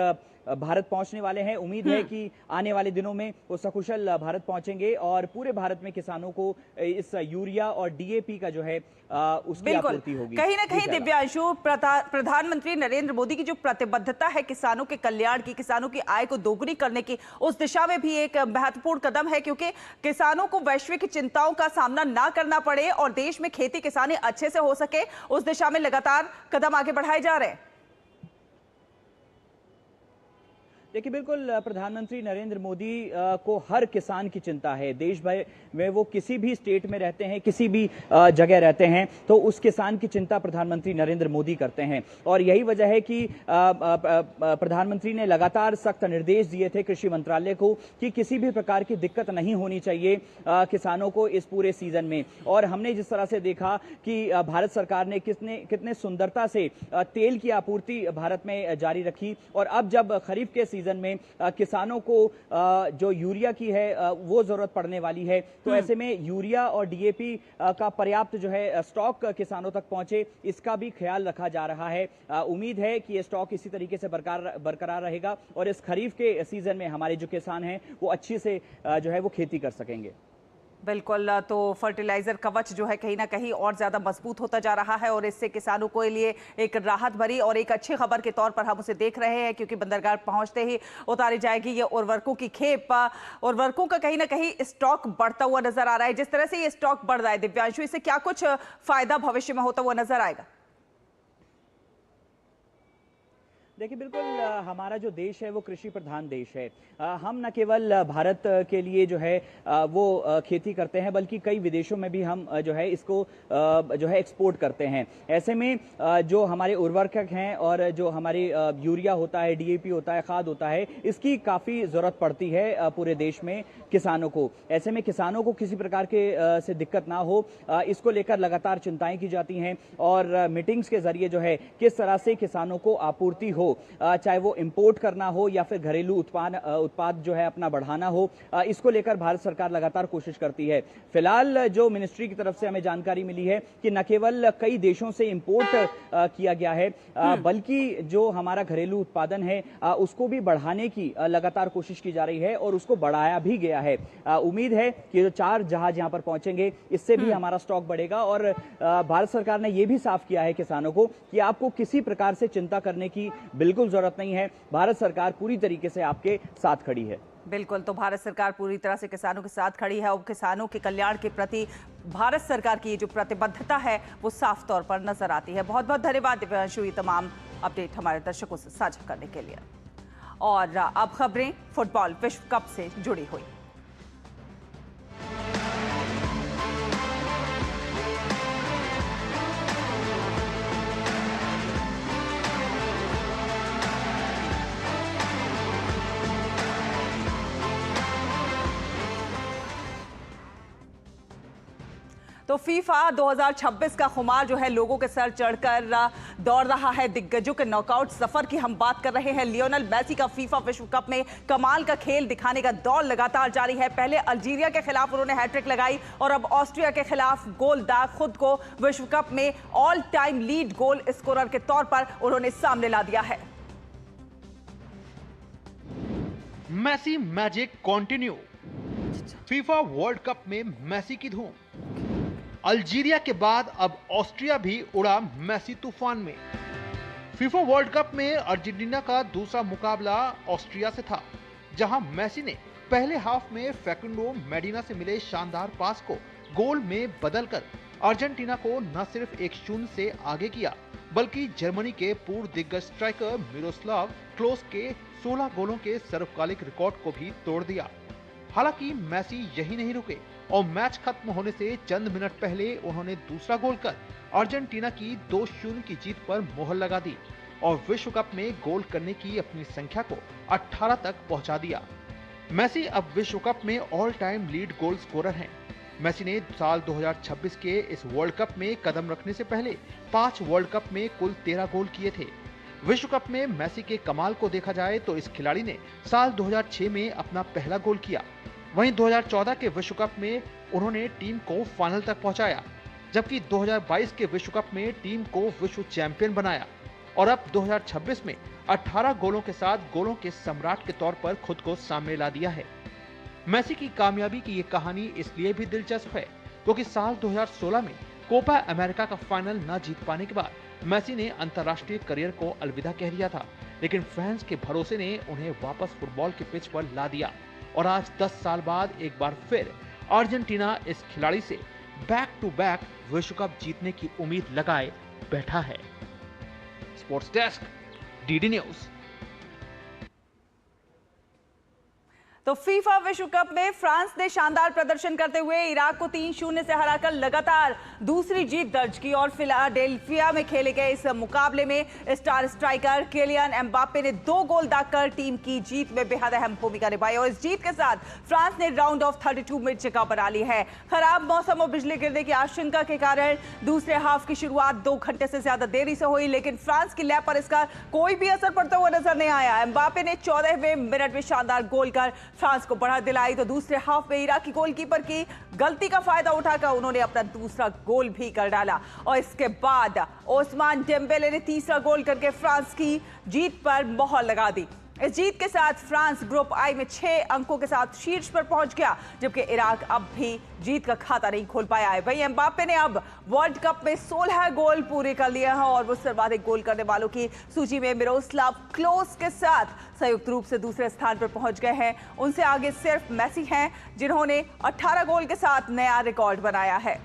S12: भारत पहुंचने वाले हैं। उम्मीद है कि आने वाले दिनों में वो सकुशल भारत पहुंचेंगे और पूरे भारत में किसानों को इस यूरिया और डीएपी का जो है उसकी आपूर्ति होगी।
S1: कहीं ना कहीं दिव्यांशु, प्रधानमंत्री नरेंद्र मोदी की जो प्रतिबद्धता है किसानों के कल्याण की, किसानों की आय को दोगुनी करने की, उस दिशा में भी एक महत्वपूर्ण कदम है, क्योंकि किसानों को वैश्विक चिंताओं का सामना ना करना पड़े और देश में खेती किसानी अच्छे से हो सके, उस दिशा में लगातार कदम आगे बढ़ाए जा रहे हैं।
S12: देखिए, बिल्कुल प्रधानमंत्री नरेंद्र मोदी को हर किसान की चिंता है। देश भर में वो किसी भी स्टेट में रहते हैं, किसी भी जगह रहते हैं, तो उस किसान की चिंता प्रधानमंत्री नरेंद्र मोदी करते हैं और यही वजह है कि प्रधानमंत्री ने लगातार सख्त निर्देश दिए थे कृषि मंत्रालय को कि किसी भी प्रकार की दिक्कत नहीं होनी चाहिए किसानों को इस पूरे सीजन में। और हमने जिस तरह से देखा कि भारत सरकार ने कितने सुंदरता से तेल की आपूर्ति भारत में जारी रखी और अब जब खरीफ के सीजन में किसानों को जो यूरिया की है वो जरूरत पड़ने वाली है, तो ऐसे में यूरिया और डीएपी का पर्याप्त जो है स्टॉक किसानों तक पहुंचे, इसका भी ख्याल रखा जा रहा है। उम्मीद है कि ये स्टॉक इसी तरीके से बरकरार रहेगा और इस खरीफ के सीजन में हमारे जो किसान हैं वो अच्छी से जो है वो खेती कर सकेंगे।
S1: बिल्कुल, तो फर्टिलाइजर कवच जो है कहीं ना कहीं और ज्यादा मजबूत होता जा रहा है और इससे किसानों के लिए एक राहत भरी और एक अच्छी खबर के तौर पर हम उसे देख रहे हैं, क्योंकि बंदरगाह पहुंचते ही उतारी जाएगी ये उर्वरकों की खेप। उर्वरकों का कहीं ना कहीं स्टॉक बढ़ता हुआ नजर आ रहा है। जिस तरह से ये स्टॉक बढ़ रहा है दिव्यांशु, इससे क्या कुछ फायदा भविष्य में होता हुआ नजर आएगा?
S12: देखिए, बिल्कुल हमारा जो देश है वो कृषि प्रधान देश है। हम न केवल भारत के लिए जो है वो खेती करते हैं, बल्कि कई विदेशों में भी हम जो है इसको जो है एक्सपोर्ट करते हैं। ऐसे में जो हमारे उर्वरक हैं और जो हमारे यूरिया होता है, डीएपी होता है, खाद होता है, इसकी काफ़ी ज़रूरत पड़ती है पूरे देश में किसानों को। ऐसे में किसानों को किसी प्रकार के से दिक्कत ना हो, इसको लेकर लगातार चिंताएं की जाती हैं और मीटिंग्स के जरिए जो है किस तरह से किसानों को आपूर्ति हो, चाहे वो इंपोर्ट करना हो या फिर घरेलू उत्पाद जो है अपना बढ़ाना हो, इसको लेकर भारत सरकार लगातार कोशिश करती है। फिलहाल जो मिनिस्ट्री की तरफ से हमें जानकारी मिली है कि न केवल कई देशों से इंपोर्ट किया गया है, बल्कि जो हमारा घरेलू उत्पादन है उसको भी बढ़ाने की लगातार कोशिश की जा रही है और उसको बढ़ाया भी गया है। उम्मीद है कि जो 4 जहाज यहां पर पहुंचेंगे इससे भी हमारा स्टॉक बढ़ेगा और भारत सरकार ने यह भी साफ किया है किसानों को कि आपको किसी प्रकार से चिंता करने की बिल्कुल जरूरत नहीं है। भारत सरकार पूरी तरीके से आपके साथ खड़ी है।
S1: बिल्कुल, तो भारत सरकार पूरी तरह से किसानों के साथ खड़ी है और किसानों के कल्याण के प्रति भारत सरकार की जो प्रतिबद्धता है वो साफ तौर पर नजर आती है। बहुत बहुत धन्यवाद दिव्यांशु, ये तमाम अपडेट हमारे दर्शकों से साझा करने के लिए। और अब खबरें फुटबॉल विश्व कप से जुड़ी हुई। तो फीफा 2026 का खुमार जो है लोगों के सर चढ़कर दौड़ रहा है दिग्गजों के नॉकआउट सफर की हम बात कर रहे हैं। लियोनेल मेसी का फीफा विश्व कप में कमाल का खेल दिखाने का दौर लगातार जारी है। पहले अल्जीरिया के खिलाफ उन्होंने हैट्रिक लगाई और अब ऑस्ट्रिया के खिलाफ गोल दाग खुद को विश्व कप में all time lead goal scorer के तौर पर उन्होंने सामने ला दिया है।
S13: Messi magic continue. FIFA world cup में मेसी की धूम। अल्जीरिया के बाद अब ऑस्ट्रिया भी उड़ा मेसी तूफान में। फीफा वर्ल्ड कप में अर्जेंटीना का दूसरा मुकाबला ऑस्ट्रिया से था, जहां मेसी ने पहले हाफ में फैकुंडो मेडिना से मिले शानदार पास को गोल में बदलकर अर्जेंटीना को न सिर्फ 1-0 से आगे किया, बल्कि जर्मनी के पूर्व दिग्गज स्ट्राइकर मिरोस्लाव क्लोस के 16 गोलों के सर्वकालिक रिकॉर्ड को भी तोड़ दिया। हालांकि मेसी यही नहीं रुके और मैच खत्म होने से चंद मिनट पहले उन्होंने दूसरा गोल कर अर्जेंटीना की 2-0 की जीत पर मोहर लगा दी और विश्व कप में गोल करने की अपनी संख्या को 18 तक पहुंचा दिया। मेसी अब विश्व कप में all time lead goal scorer हैं। मेसी ने साल 2026 के इस वर्ल्ड कप में कदम रखने से पहले 5 वर्ल्ड कप में कुल 13 गोल किए थे। विश्व कप में मेसी के कमाल को देखा जाए तो इस खिलाड़ी ने साल 2006 में अपना पहला गोल किया। वहीं 2014 के विश्व कप में उन्होंने टीम को फाइनल तक पहुंचाया, जबकि 2022 के विश्व कप में टीम को विश्व चैंपियन बनाया और अब 2026 में 18 गोलों के साथ गोलों के सम्राट के तौर पर खुद को सामने ला दिया है। मेसी की कामयाबी की ये कहानी इसलिए भी दिलचस्प है क्योंकि साल 2016 में कोपा अमेरिका का फाइनल न जीत पाने के बाद मेसी ने अंतर्राष्ट्रीय करियर को अलविदा कह दिया था, लेकिन फैंस के भरोसे ने उन्हें वापस फुटबॉल के पिच पर ला दिया और आज 10 साल बाद एक बार फिर अर्जेंटीना इस खिलाड़ी से बैक टू बैक विश्व कप जीतने की उम्मीद लगाए बैठा है। Sports desk, DD news.
S1: तो फीफा विश्व कप में फ्रांस ने शानदार प्रदर्शन करते हुए इराक को 3-0 से हराकर लगातार दूसरी जीत दर्ज की और फिलाडेल्फिया में खेले गए इस मुकाबले में स्टार स्ट्राइकर किलियन एम्बाप्पे ने 2 गोल दागकर टीम की जीत में बेहद अहम भूमिका निभाई और इस जीत के साथ फ्रांस ने राउंड ऑफ 32 में जगह बना ली है। खराब मौसम और बिजली गिरने की आशंका के कारण दूसरे हाफ की शुरुआत 2 घंटे से ज्यादा देरी से हुई, लेकिन फ्रांस की लैब पर इसका कोई भी असर पड़ता हुआ नजर नहीं आया। एम्बाप्पे ने 14वें मिनट में शानदार गोल कर फ्रांस को बढ़त दिलाई तो दूसरे हाफ में इराकी गोलकीपर की गलती का फायदा उठाकर उन्होंने अपना दूसरा गोल भी कर डाला और इसके बाद ओस्मान डेम्बेले ने तीसरा गोल करके फ्रांस की जीत पर मोहर लगा दी। इस जीत के साथ फ्रांस ग्रुप आई में 6 अंकों के साथ शीर्ष पर पहुंच गया, जबकि इराक अब भी जीत का खाता नहीं खोल पाया है। वहीं एम्बाप्पे ने अब वर्ल्ड कप में 16 गोल पूरे कर लिए हैं और वो सर्वाधिक गोल करने वालों की सूची में मिरोस्लाव क्लोस के साथ संयुक्त रूप से दूसरे स्थान पर पहुंच गए हैं। उनसे आगे सिर्फ मेसी हैं, जिन्होंने 18 गोल के साथ नया रिकॉर्ड बनाया है।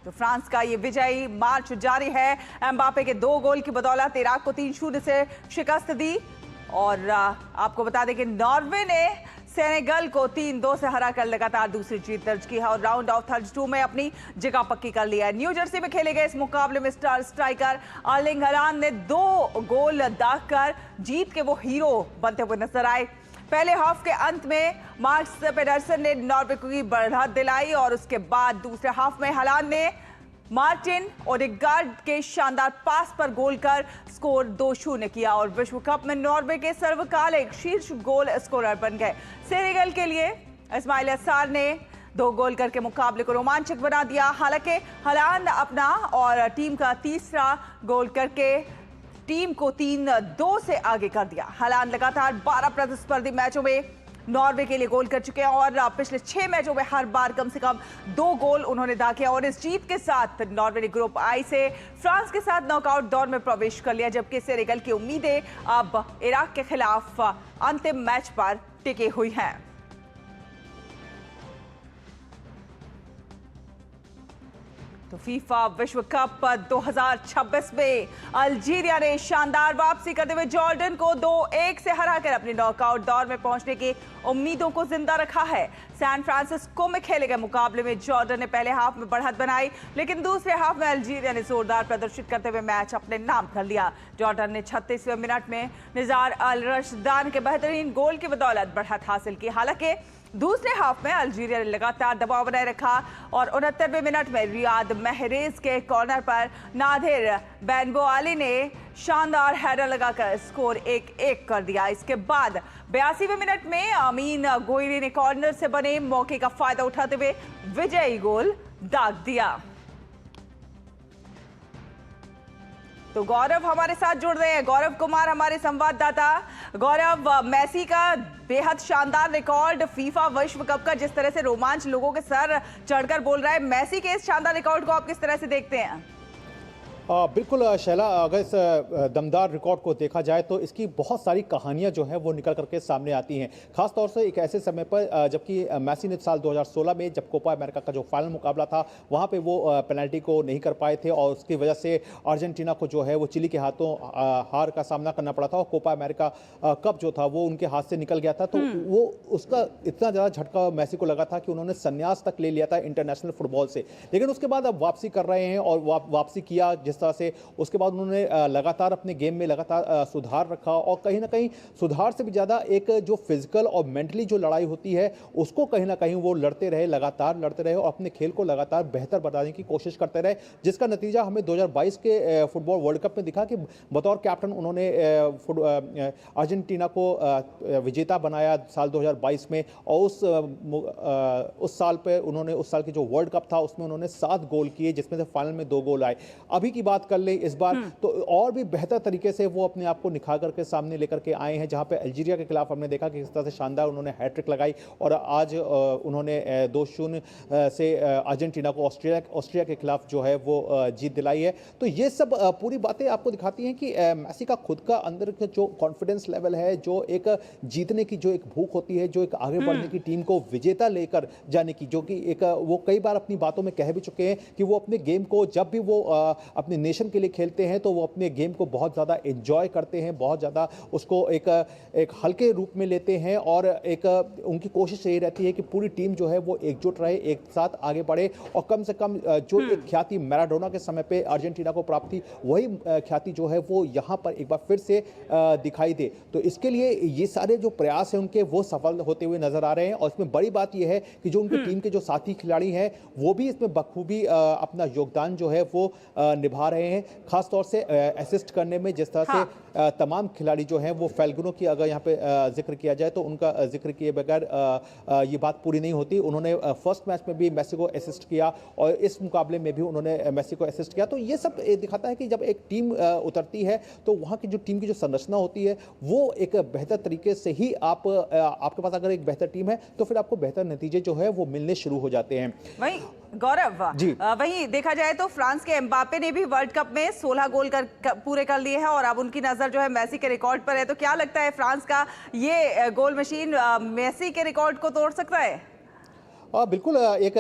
S1: तो फ्रांस का ये विजयी मार्च जारी है। एम्बाप्पे के 2 गोल की बदौलत इराक को 3-0 से शिकस्त दी और आपको बता दें कि नॉर्वे ने सेनेगल को 3-2 से हराकर लगातार दूसरी जीत दर्ज की है और राउंड ऑफ 32 में अपनी जगह पक्की कर लिया है। न्यू जर्सी में खेले गए इस मुकाबले में स्टार स्ट्राइकर अर्लिंग हालांड ने 2 गोल दागकर जीत के वो हीरो बनते हुए नजर आए। पहले हाफ के अंत में मार्क्स पेडरसन ने नॉर्वे को बढ़त दिलाई और उसके बाद दूसरे हाफ में हालांड ने मार्टिन ओडेगार्ड के शानदार पास पर गोल कर स्कोर 2-0 किया और विश्व कप में नॉर्वे के सर्वकालिक शीर्ष गोल स्कोरर बन गए। सेनेगल के लिए इस्माइल यासार ने 2 गोल करके मुकाबले को रोमांचक बना दिया। हालांकि हालांड अपना और टीम का तीसरा गोल करके टीम को 3-2 से आगे कर दिया। हालांड लगातार 12 प्रतिस्पर्धी मैचों में नॉर्वे के लिए गोल कर चुके हैं और पिछले 6 मैचों में हर बार कम से कम 2 गोल उन्होंने दागे और इस जीत के साथ नॉर्वे ने ग्रुप आई से फ्रांस के साथ नॉकआउट दौर में प्रवेश कर लिया, जबकि सेनेगल की उम्मीदें अब इराक के खिलाफ अंतिम मैच पर टिकी हुई हैं। तो फीफा विश्व कप 2026 में अल्जीरिया ने शानदार वापसी करते हुए जॉर्डन को 2-1 से हराकर अपने नॉकआउट दौर में पहुंचने की उम्मीदों को जिंदा रखा है। सैन फ्रांसिस्को में खेले गए मुकाबले में जॉर्डन ने पहले हाफ में बढ़त बनाई, लेकिन दूसरे हाफ में अल्जीरिया ने जोरदार प्रदर्शित करते हुए मैच अपने नाम कर लिया। जॉर्डन ने 36वें मिनट में निजार अल रशदान के बेहतरीन गोल की बदौलत बढ़त हासिल की। हालांकि दूसरे हाफ में अल्जीरिया ने लगातार दबाव बनाए रखा और 69वें मिनट में रियाद महरेज के कॉर्नर पर नादिर बैनबोआली ने शानदार हेडर लगाकर स्कोर 1-1 कर दिया। इसके बाद 82वें मिनट में अमीन गोयरी ने कॉर्नर से बने मौके का फायदा उठाते हुए विजयी गोल दाग दिया। तो गौरव हमारे साथ जुड़ रहे हैं, गौरव कुमार हमारे संवाददाता। गौरव, मेसी का बेहद शानदार रिकॉर्ड फीफा विश्व कप का जिस तरह से रोमांच लोगों के सर चढ़कर बोल रहा है, मेसी के इस शानदार रिकॉर्ड को आप किस तरह से देखते हैं?
S14: बिल्कुल शैला, अगर इस दमदार रिकॉर्ड को देखा जाए तो इसकी बहुत सारी कहानियां जो हैं वो निकल करके सामने आती हैं। खास तौर से एक ऐसे समय पर जबकि मेसी ने साल 2016 में जब कोपा अमेरिका का जो फाइनल मुकाबला था वहां पे वो पेनल्टी को नहीं कर पाए थे और उसकी वजह से अर्जेंटीना को जो है वो चिली के हाथों हार का सामना करना पड़ा था और कोपा अमेरिका कप जो था वो उनके हाथ से निकल गया था। तो वो उसका इतना ज़्यादा झटका मेसी को लगा था कि उन्होंने संन्यास तक ले लिया था इंटरनेशनल फुटबॉल से। लेकिन उसके बाद अब वापसी कर रहे हैं और वापसी किया जिस तरह से, उसके बाद उन्होंने लगातार अपने गेम में लगातार सुधार रखा और कहीं ना कहीं सुधार से भी ज़्यादा एक जो फिजिकल और मेंटली जो लड़ाई होती है उसको कहीं ना कहीं वो लड़ते रहे, लगातार लड़ते रहे और अपने खेल को लगातार बेहतर बनाने की कोशिश करते रहे, जिसका नतीजा हमें 2022 के फुटबॉल वर्ल्ड कप में दिखा कि बतौर कैप्टन उन्होंने अर्जेंटीना को विजेता बनाया साल 2022 में। और उस साल पे उन्होंने, उस साल की जो वर्ल्ड कप था उसमें उन्होंने 7 गोल किए जिसमें से फाइनल में 2 गोल आए। अभी की बात कर ले इस बार तो और भी बेहतर तरीके से वो अपने आप को निखार करके सामने लेकर के आए हैं, जहां पे अल्जीरिया के खिलाफ हमने देखा कि किस तरह से शानदार उन्होंने हैट्रिक लगाई और आज उन्होंने 2-0 से अर्जेंटीना को ऑस्ट्रिया के खिलाफ जो है वो जीत दिलाई है। तो ये सब पूरी बातें आपको दिखाती हैं कि मेसी का खुद का अंदर का जो कॉन्फिडेंस लेवल है, जो एक जीतने की जो एक भूख होती है, जो एक आगे बढ़ने की टीम को विजेता लेकर जाने की, जो कि एक वो कई बार अपनी बातों में कह भी चुके हैं कि वो अपने गेम को जब भी वो अपने नेशन के लिए खेलते हैं तो वो अपने गेम को बहुत ज़्यादा एंजॉय करते हैं, बहुत ज़्यादा उसको एक हल्के रूप में लेते हैं और एक उनकी कोशिश यही रहती है कि पूरी टीम जो है वो एकजुट रहे, एक साथ आगे बढ़े और कम से कम जो एक ख्याति मैराडोना के समय पे अर्जेंटीना को प्राप्त थी वही ख्याति जो है वो यहाँ पर एक बार फिर से दिखाई दे। तो इसके लिए ये सारे जो प्रयास हैं उनके वो सफल होते हुए नजर आ रहे हैं और इसमें बड़ी बात यह है कि जो उनकी टीम के जो साथी खिलाड़ी हैं वो भी इसमें बखूबी अपना योगदान जो है वो निभा रहे हैं। खास तौर से असिस्ट करने में जिस तरह से तमाम खिलाड़ी जो हैं वो फैल्गुनो की अगर यहाँ पे जिक्र किया जाए तो उनका जिक्र किए बगैर ये बात पूरी नहीं होती। उन्होंने फर्स्ट मैच में भी मेसी को असिस्ट किया और इस मुकाबले में भी उन्होंने मेसी को असिस्ट किया। तो ये सब दिखाता है कि जब एक टीम उतरती है तो वहाँ की जो टीम की जो संरचना होती है वो एक बेहतर तरीके से ही आपके पास अगर एक बेहतर टीम है तो फिर आपको बेहतर नतीजे जो है वो मिलने शुरू हो जाते हैं।
S1: वही गौरव, वहीं देखा जाए तो फ्रांस के एम्बापे ने भी वर्ल्ड कप में 16 गोल पूरे कर लिए हैं और अब उनकी नजर जो है मेसी के रिकॉर्ड पर है। तो क्या लगता है फ्रांस का ये गोल मशीन मेसी के रिकॉर्ड को तोड़ सकता है?
S14: बिल्कुल, एक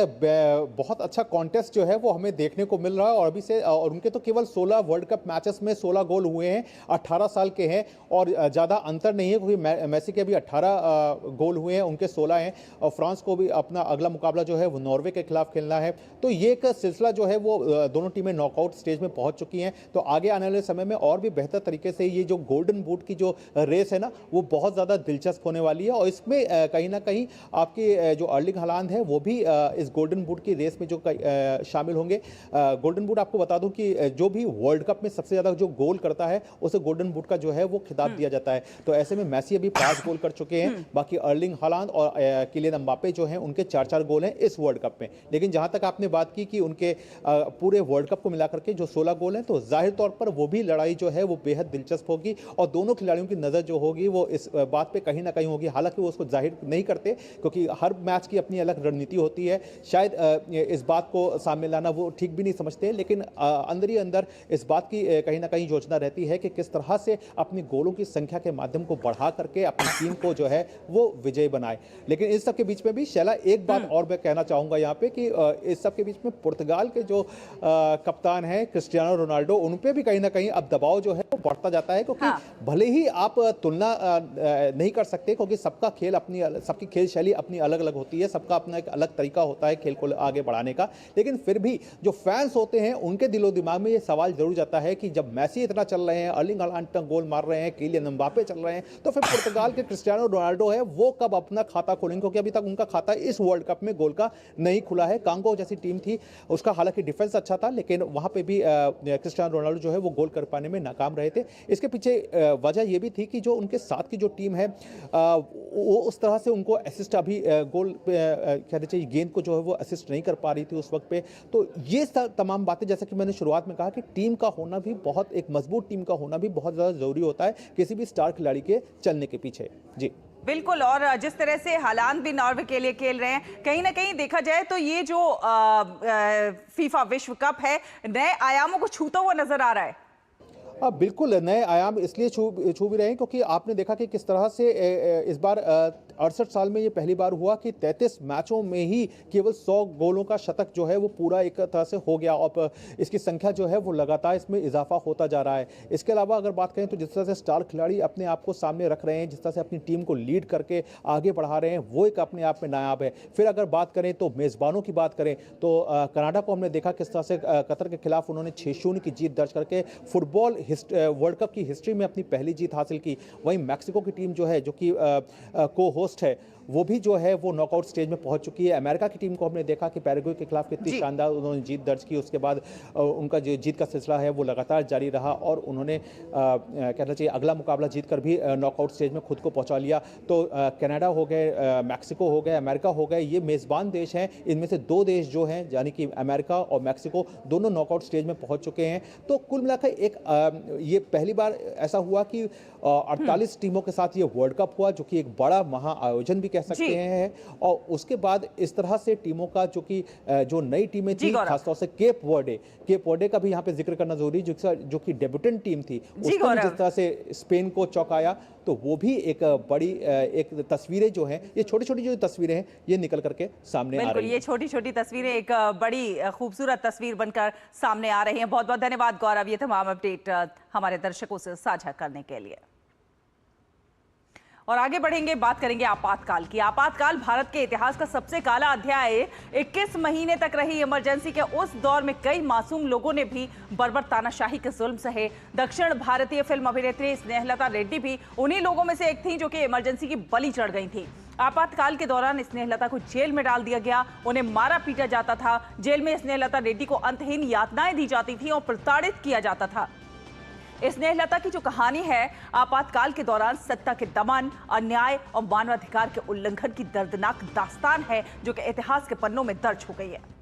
S14: बहुत अच्छा कॉन्टेस्ट जो है वो हमें देखने को मिल रहा है और अभी से और उनके तो केवल 16 वर्ल्ड कप मैचेस में 16 गोल हुए हैं, 18 साल के हैं और ज़्यादा अंतर नहीं है क्योंकि मेसी के भी 18 गोल हुए हैं, उनके 16 हैं और फ्रांस को भी अपना अगला मुकाबला जो है वो नॉर्वे के खिलाफ खेलना है। तो ये एक सिलसिला जो है वो दोनों टीमें नॉकआउट स्टेज में पहुँच चुकी हैं। तो आगे आने वाले समय में और भी बेहतर तरीके से ये जो गोल्डन बूट की जो रेस है ना वो बहुत ज़्यादा दिलचस्प होने वाली है और इसमें कहीं ना कहीं आपके जो अर्लिंग हालांड है वो भी इस गोल्डन बूट की रेस में जो शामिल होंगे। गोल्डन बूट आपको बता दूं कि जो भी वर्ल्ड कप में सबसे ज़्यादा जो गोल करता है उसे गोल्डन बूट का जो है वो खिताब दिया जाता है। तो ऐसे में मेसी अभी 5 गोल कर चुके हैं, बाकी अर्लिंग हालांड और किलियन एम्बापे जो हैं उनके 4-4 गोल हैं इस वर्ल्ड कप में। लेकिन जहां तक आपने बात की कि उनके पूरे वर्ल्ड कप को मिलाकर के जो 16 गोल हैं तो जाहिर तौर पर वो भी लड़ाई जो है वो बेहद दिलचस्प होगी और दोनों खिलाड़ियों की नज़र जो होगी वो इस बात पर कहीं ना कहीं होगी। हालांकि वो उसको जाहिर नहीं करते क्योंकि हर मैच की अपनी अलग रणनीति होती है, शायद इस बात को सामने लाना वो ठीक भी नहीं समझते, लेकिन अंदर ही अंदर इस बात की कहीं ना कहीं योजना रहती है कि किस तरह से अपनी गोलों की संख्या के माध्यम को बढ़ा करके अपनी टीम को जो है वो विजयी बनाए। लेकिन इस सब के बीच में भी शैला एक बात और मैं कहना चाहूंगा यहाँ पे कि इस सब के बीच में पुर्तगाल के जो कप्तान हैं क्रिस्टियानो रोनाल्डो, उन पे भी कहीं ना कहीं अब दबाव जो है वो बढ़ता जाता है क्योंकि भले ही आप तुलना नहीं कर सकते क्योंकि सबका खेल अपनी, सबकी खेल शैली अपनी अलग अलग होती है, सबका अपना अपना एक अलग तरीका होता है खेल को आगे बढ़ाने का, लेकिन फिर भी जो फैंस होते हैं उनके दिलो दिमाग में ये सवाल जरूर जाता है कि जब मेसी इतना चल रहे हैं, अर्लिंग हालैंड तक गोल मार रहे हैं, किलियन एम्बापे चल रहे हैं, तो फिर पुर्तगाल के क्रिस्टियानो रोनाल्डो है वो कब अपना खाता खोलेंगे, क्योंकि अभी तक उनका खाता इस वर्ल्ड कप में गोल का नहीं खुला है। कांगो जैसी टीम थी, उसका हालांकि डिफेंस अच्छा था, लेकिन वहां पे भी क्रिस्टियानो रोनाल्डो जो है वो गोल कर पाने में नाकाम रहे थे। इसके पीछे वजह यह भी थी कि जो उनके साथ की जो टीम है वो उस तरह से उनको असिस्ट अभी गोल कहना चाहिए गेंद को जो है वो असिस्ट नहीं कर पा रही थी उस वक्त पे। तो ये तमाम बातें, जैसा कि मैंने शुरुआत में कहा कि टीम का होना भी बहुत, एक मजबूत टीम का होना भी बहुत ज़्यादा ज़रूरी होता है किसी भी स्टार खिलाड़ी के चलने के पीछे। जी
S1: बिल्कुल, और जिस तरह से हालांकि भी नॉर्वे के लिए खेल रहे हैं, कहीं ना कहीं देखा जाए तो ये जो फीफा विश्व कप है नए आयामों को छूता हुआ नजर आ रहा है।
S14: बिल्कुल नए आयाम इसलिए छू भी रहे हैं क्योंकि आपने देखा कि किस तरह से इस बार 68 साल में ये पहली बार हुआ कि 33 मैचों में ही केवल 100 गोलों का शतक जो है वो पूरा एक तरह से हो गया, और इसकी संख्या जो है वो लगातार इसमें इजाफा होता जा रहा है। इसके अलावा अगर बात करें तो जिस तरह से स्टार खिलाड़ी अपने आप को सामने रख रहे हैं, जिस तरह से अपनी टीम को लीड करके आगे बढ़ा रहे हैं, वो एक अपने आप में नायाब है। फिर अगर बात करें तो मेज़बानों की बात करें तो कनाडा को हमने देखा किस तरह से कतर के खिलाफ उन्होंने 6-0 की जीत दर्ज करके फुटबॉल वर्ल्ड कप की हिस्ट्री में अपनी पहली जीत हासिल की। वहीं मैक्सिको की टीम जो है, जो कि को होस्ट है, वो भी जो है वो नॉकआउट स्टेज में पहुंच चुकी है। अमेरिका की टीम को हमने देखा कि पैराग्वे के खिलाफ कितनी शानदार उन्होंने जीत दर्ज की, उसके बाद उनका जो जीत का सिलसिला है वो लगातार जारी रहा और उन्होंने कहना चाहिए अगला मुकाबला जीतकर भी नॉकआउट स्टेज में खुद को पहुंचा लिया। तो कनाडा हो गए, मैक्सिको हो गए, अमेरिका हो गए, ये मेज़बान देश हैं। इनमें से 2 देश जो हैं यानी कि अमेरिका और मैक्सिको दोनों नॉकआउट स्टेज में पहुँच चुके हैं। तो कुल मिलाकर ये पहली बार ऐसा हुआ कि 48 टीमों के साथ ये वर्ल्ड कप हुआ, जो कि एक बड़ा महा आयोजन भी कह सकते हैं। और उसके बाद इस तरह से टीमों का जो नई टीमें थी, खासतौर से केप वर्डे का भी यहाँ पे जिक्र करना जरूरी, जो कि डेब्यूटेंट टीम थी, उसको जिस तरह से स्पेन को चौंकाया, तो वो भी एक बड़ी एक तस्वीरें जो हैं, ये छोटी छोटी जो तस्वीरें हैं ये निकल करके सामने आ रही हैं।
S1: ये छोटी छोटी तस्वीरें एक बड़ी खूबसूरत तस्वीर बनकर सामने आ रही हैं। बहुत बहुत धन्यवाद गौरव, ये तमाम अपडेट हमारे दर्शकों से साझा करने के लिए। और आगे बढ़ेंगे, बात करेंगे आपातकाल की। आपातकाल भारत के इतिहास का सबसे काला अध्याय है। 21 महीने तक रही इमरजेंसी के उस दौर में कई मासूम लोगों ने भी बर्बर तानाशाही के जुल्म सहे। दक्षिण भारतीय फिल्म अभिनेत्री स्नेहलता रेड्डी भी उन्हीं लोगों में से एक थी जो कि इमरजेंसी की बलि चढ़ गई थी। आपातकाल के दौरान स्नेहलता को जेल में डाल दिया गया, उन्हें मारा पीटा जाता था। जेल में स्नेहलता रेड्डी को अंतहीन यातनाएं दी जाती थी और प्रताड़ित किया जाता था। स्नेहलता की जो कहानी है आपातकाल के दौरान सत्ता के दमन, अन्याय और मानवाधिकार के उल्लंघन की दर्दनाक दास्तान है, जो कि इतिहास के पन्नों में दर्ज हो गई है।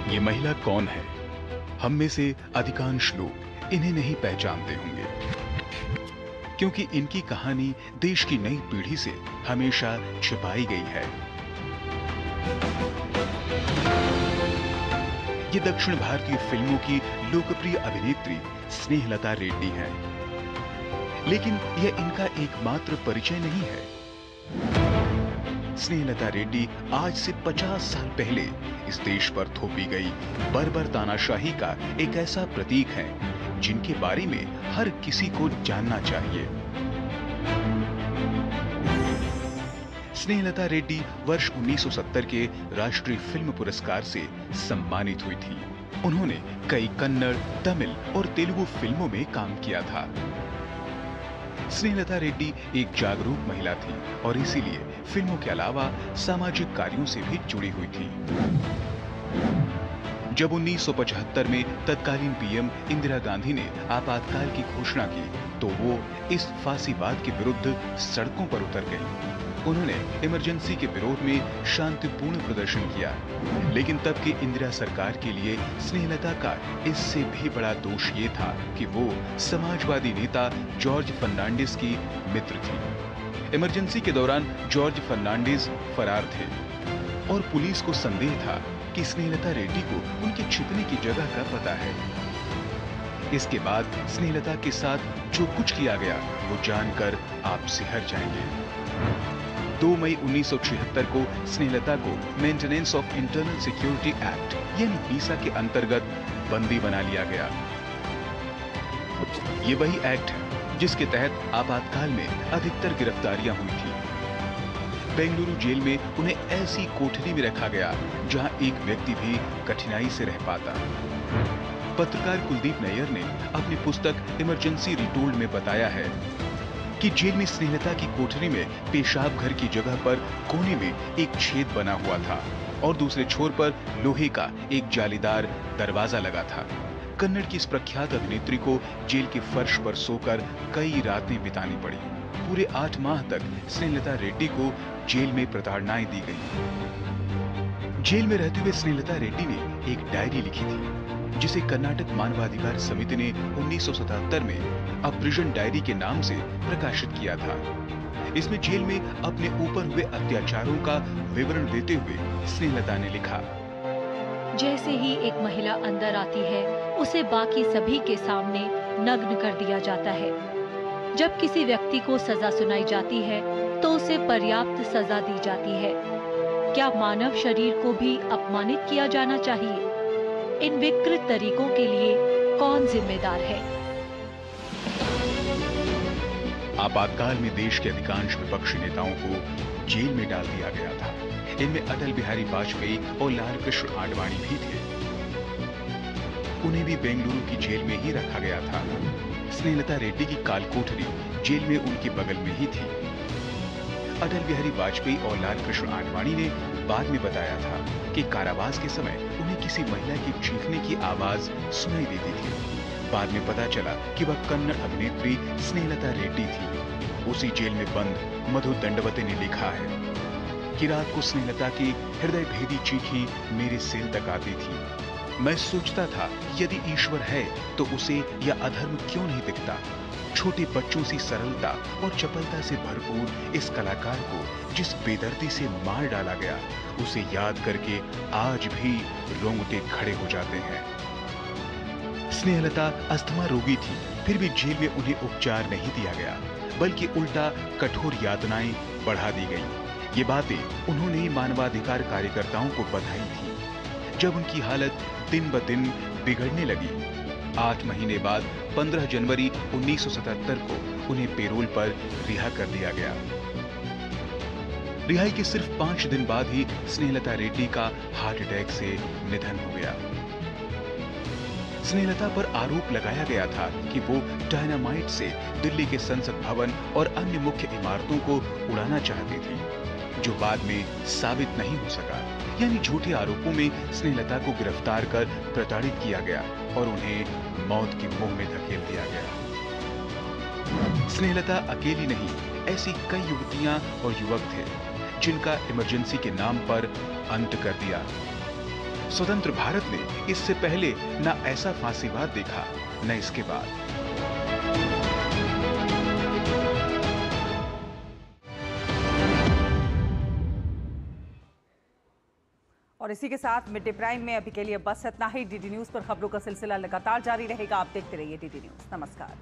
S15: ये महिला कौन है? हम में से अधिकांश लोग इन्हें नहीं पहचानते होंगे, क्योंकि इनकी कहानी देश की नई पीढ़ी से हमेशा छिपाई गई है। ये दक्षिण भारतीय फिल्मों की लोकप्रिय अभिनेत्री स्नेहलता रेड्डी है, लेकिन यह इनका एकमात्र परिचय नहीं है। स्नेहलता रेड्डी आज से 50 साल पहले इस देश पर थोपी गई बर्बर तानाशाही का एक ऐसा प्रतीक है जिनके बारे में हर किसी को जानना चाहिए। स्नेहलता रेड्डी वर्ष 1970 के राष्ट्रीय फिल्म पुरस्कार से सम्मानित हुई थी। उन्होंने कई कन्नड़, तमिल और तेलुगु फिल्मों में काम किया था। स्नेहलता रेड्डी एक जागरूक महिला थी और इसीलिए फिल्मों के अलावा सामाजिक कार्यों से भी जुड़ी हुई थी। जब 1975 में तत्कालीन पीएम इंदिरा गांधी ने आपातकाल की घोषणा की, तो वो इस फांसीवाद के विरुद्ध सड़कों पर उतर गई। उन्होंने इमरजेंसी के विरोध में शांतिपूर्ण प्रदर्शन किया, लेकिन तब की इंदिरा सरकार के लिए स्नेहलता का इससे भी बड़ा दोष ये था कि वो समाजवादी नेता जॉर्ज फर्नांडिस की मित्र थी। इमरजेंसी के दौरान जॉर्ज फर्नांडिस फरार थे और पुलिस को संदेह था कि स्नेहलता रेड्डी को उनके छिपने की जगह का पता है। इसके बाद स्नेहलता के साथ जो कुछ किया गया वो जानकर आप सिहर जाएंगे। 2 मई 1976 को स्नेहलता को maintenance of internal security act यानी बीसा के अंतर्गत बंदी बना लिया गया। ये वही एक्ट है जिसके तहत आपातकाल में अधिकतर गिरफ्तारियां हुई थी। बेंगलुरु जेल में उन्हें ऐसी कोठरी में रखा गया जहां एक व्यक्ति भी कठिनाई से रह पाता। पत्रकार कुलदीप नैयर ने अपनी पुस्तक इमरजेंसी रिटोल्ड में बताया है कि जेल में स्नेहलता की कोठरी में पेशाब घर की जगह पर कोने में एक छेद बना हुआ था और दूसरे छोर पर लोहे का एक जालीदार दरवाजा लगा था। कन्नड़ की इस प्रख्यात अभिनेत्री को जेल के फर्श पर सोकर कई रातें बितानी पड़ी। पूरे 8 माह तक स्नेहलता रेड्डी को जेल में प्रताड़नाएं दी गई। जेल में रहते हुए स्नेहलता रेड्डी ने एक डायरी लिखी थी जिसे कर्नाटक मानवाधिकार समिति ने 1977 में अ प्रिजन डायरी के नाम से प्रकाशित किया था। इसमें जेल में अपने ऊपर हुए अत्याचारों का विवरण देते हुए स्नेहलता ने लिखा,
S16: जैसे ही एक महिला अंदर आती है उसे बाकी सभी के सामने नग्न कर दिया जाता है। जब किसी व्यक्ति को सजा सुनाई जाती है तो उसे पर्याप्त सजा दी जाती है। क्या मानव शरीर को भी अपमानित किया जाना चाहिए? इन विकृत तरीकों के लिए कौन जिम्मेदार है?
S15: आपातकाल में देश के अधिकांश विपक्षी नेताओं को जेल में डाल दिया गया था। इनमें अटल बिहारी वाजपेयी और लाल कृष्ण आडवाणी भी थे। उन्हें भी बेंगलुरु की जेल में ही रखा गया था। स्नेहलता रेड्डी की कालकोठरी जेल में उनके बगल में ही थी। अटल बिहारी वाजपेयी और लाल कृष्ण आडवाणी ने बाद में बताया था कि कारावास के समय उन्हें किसी महिला की चीखने की आवाज सुनाई देती थी। बाद में पता चला कि वह कन्नड़ अभिनेत्री स्नेहलता रेड्डी थी। उसी जेल में बंद मधु दंडवते ने लिखा है कि रात को स्नेहलता की हृदय भेदी चीखें मेरे सिर तक आती थी। मैं सोचता था यदि ईश्वर है तो उसे यह अधर्म क्यों नहीं दिखता। छोटे बच्चों सी सरलता और चपलता से भरपूर इस कलाकार को जिस बेदर्दी से मार डाला गया, उसे याद करके आज भी रोंगटे खड़े हो जाते हैं। स्नेहलता अस्थमा रोगी थी, फिर भी जेल में उन्हें उपचार नहीं दिया गया, बल्कि उल्टा कठोर यातनाएं बढ़ा दी गई। ये बातें उन्होंने ही मानवाधिकार कार्यकर्ताओं को बताई थी। जब उनकी हालत दिन ब दिन बिगड़ने लगी, 8 महीने बाद 15 जनवरी 1977 को उन्हें पेरोल पर रिहा कर दिया गया। रिहाई के सिर्फ 5 दिन बाद ही स्नेहलता रेड्डी का हार्ट अटैक से निधन हो गया। स्नेहलता पर आरोप लगाया गया था कि वो डायनामाइट से दिल्ली के संसद भवन और अन्य मुख्य इमारतों को उड़ाना चाहती थी, जो बाद में साबित नहीं हो सका। यानी झूठे आरोपों में स्नेहलता को गिरफ्तार कर प्रताड़ित किया गया और उन्हें मौत के मुंह में धकेल दिया गया। स्नेहलता अकेली नहीं, ऐसी कई युवतियां और युवक थे जिनका इमरजेंसी के नाम पर अंत कर दिया। स्वतंत्र भारत ने इससे पहले न ऐसा फांसीवाद देखा न इसके बाद।
S1: और इसी के साथ मिड डे प्राइम में अभी के लिए बस इतना ही। डीडी न्यूज पर खबरों का सिलसिला लगातार जारी रहेगा। आप देखते रहिए डीडी न्यूज। नमस्कार।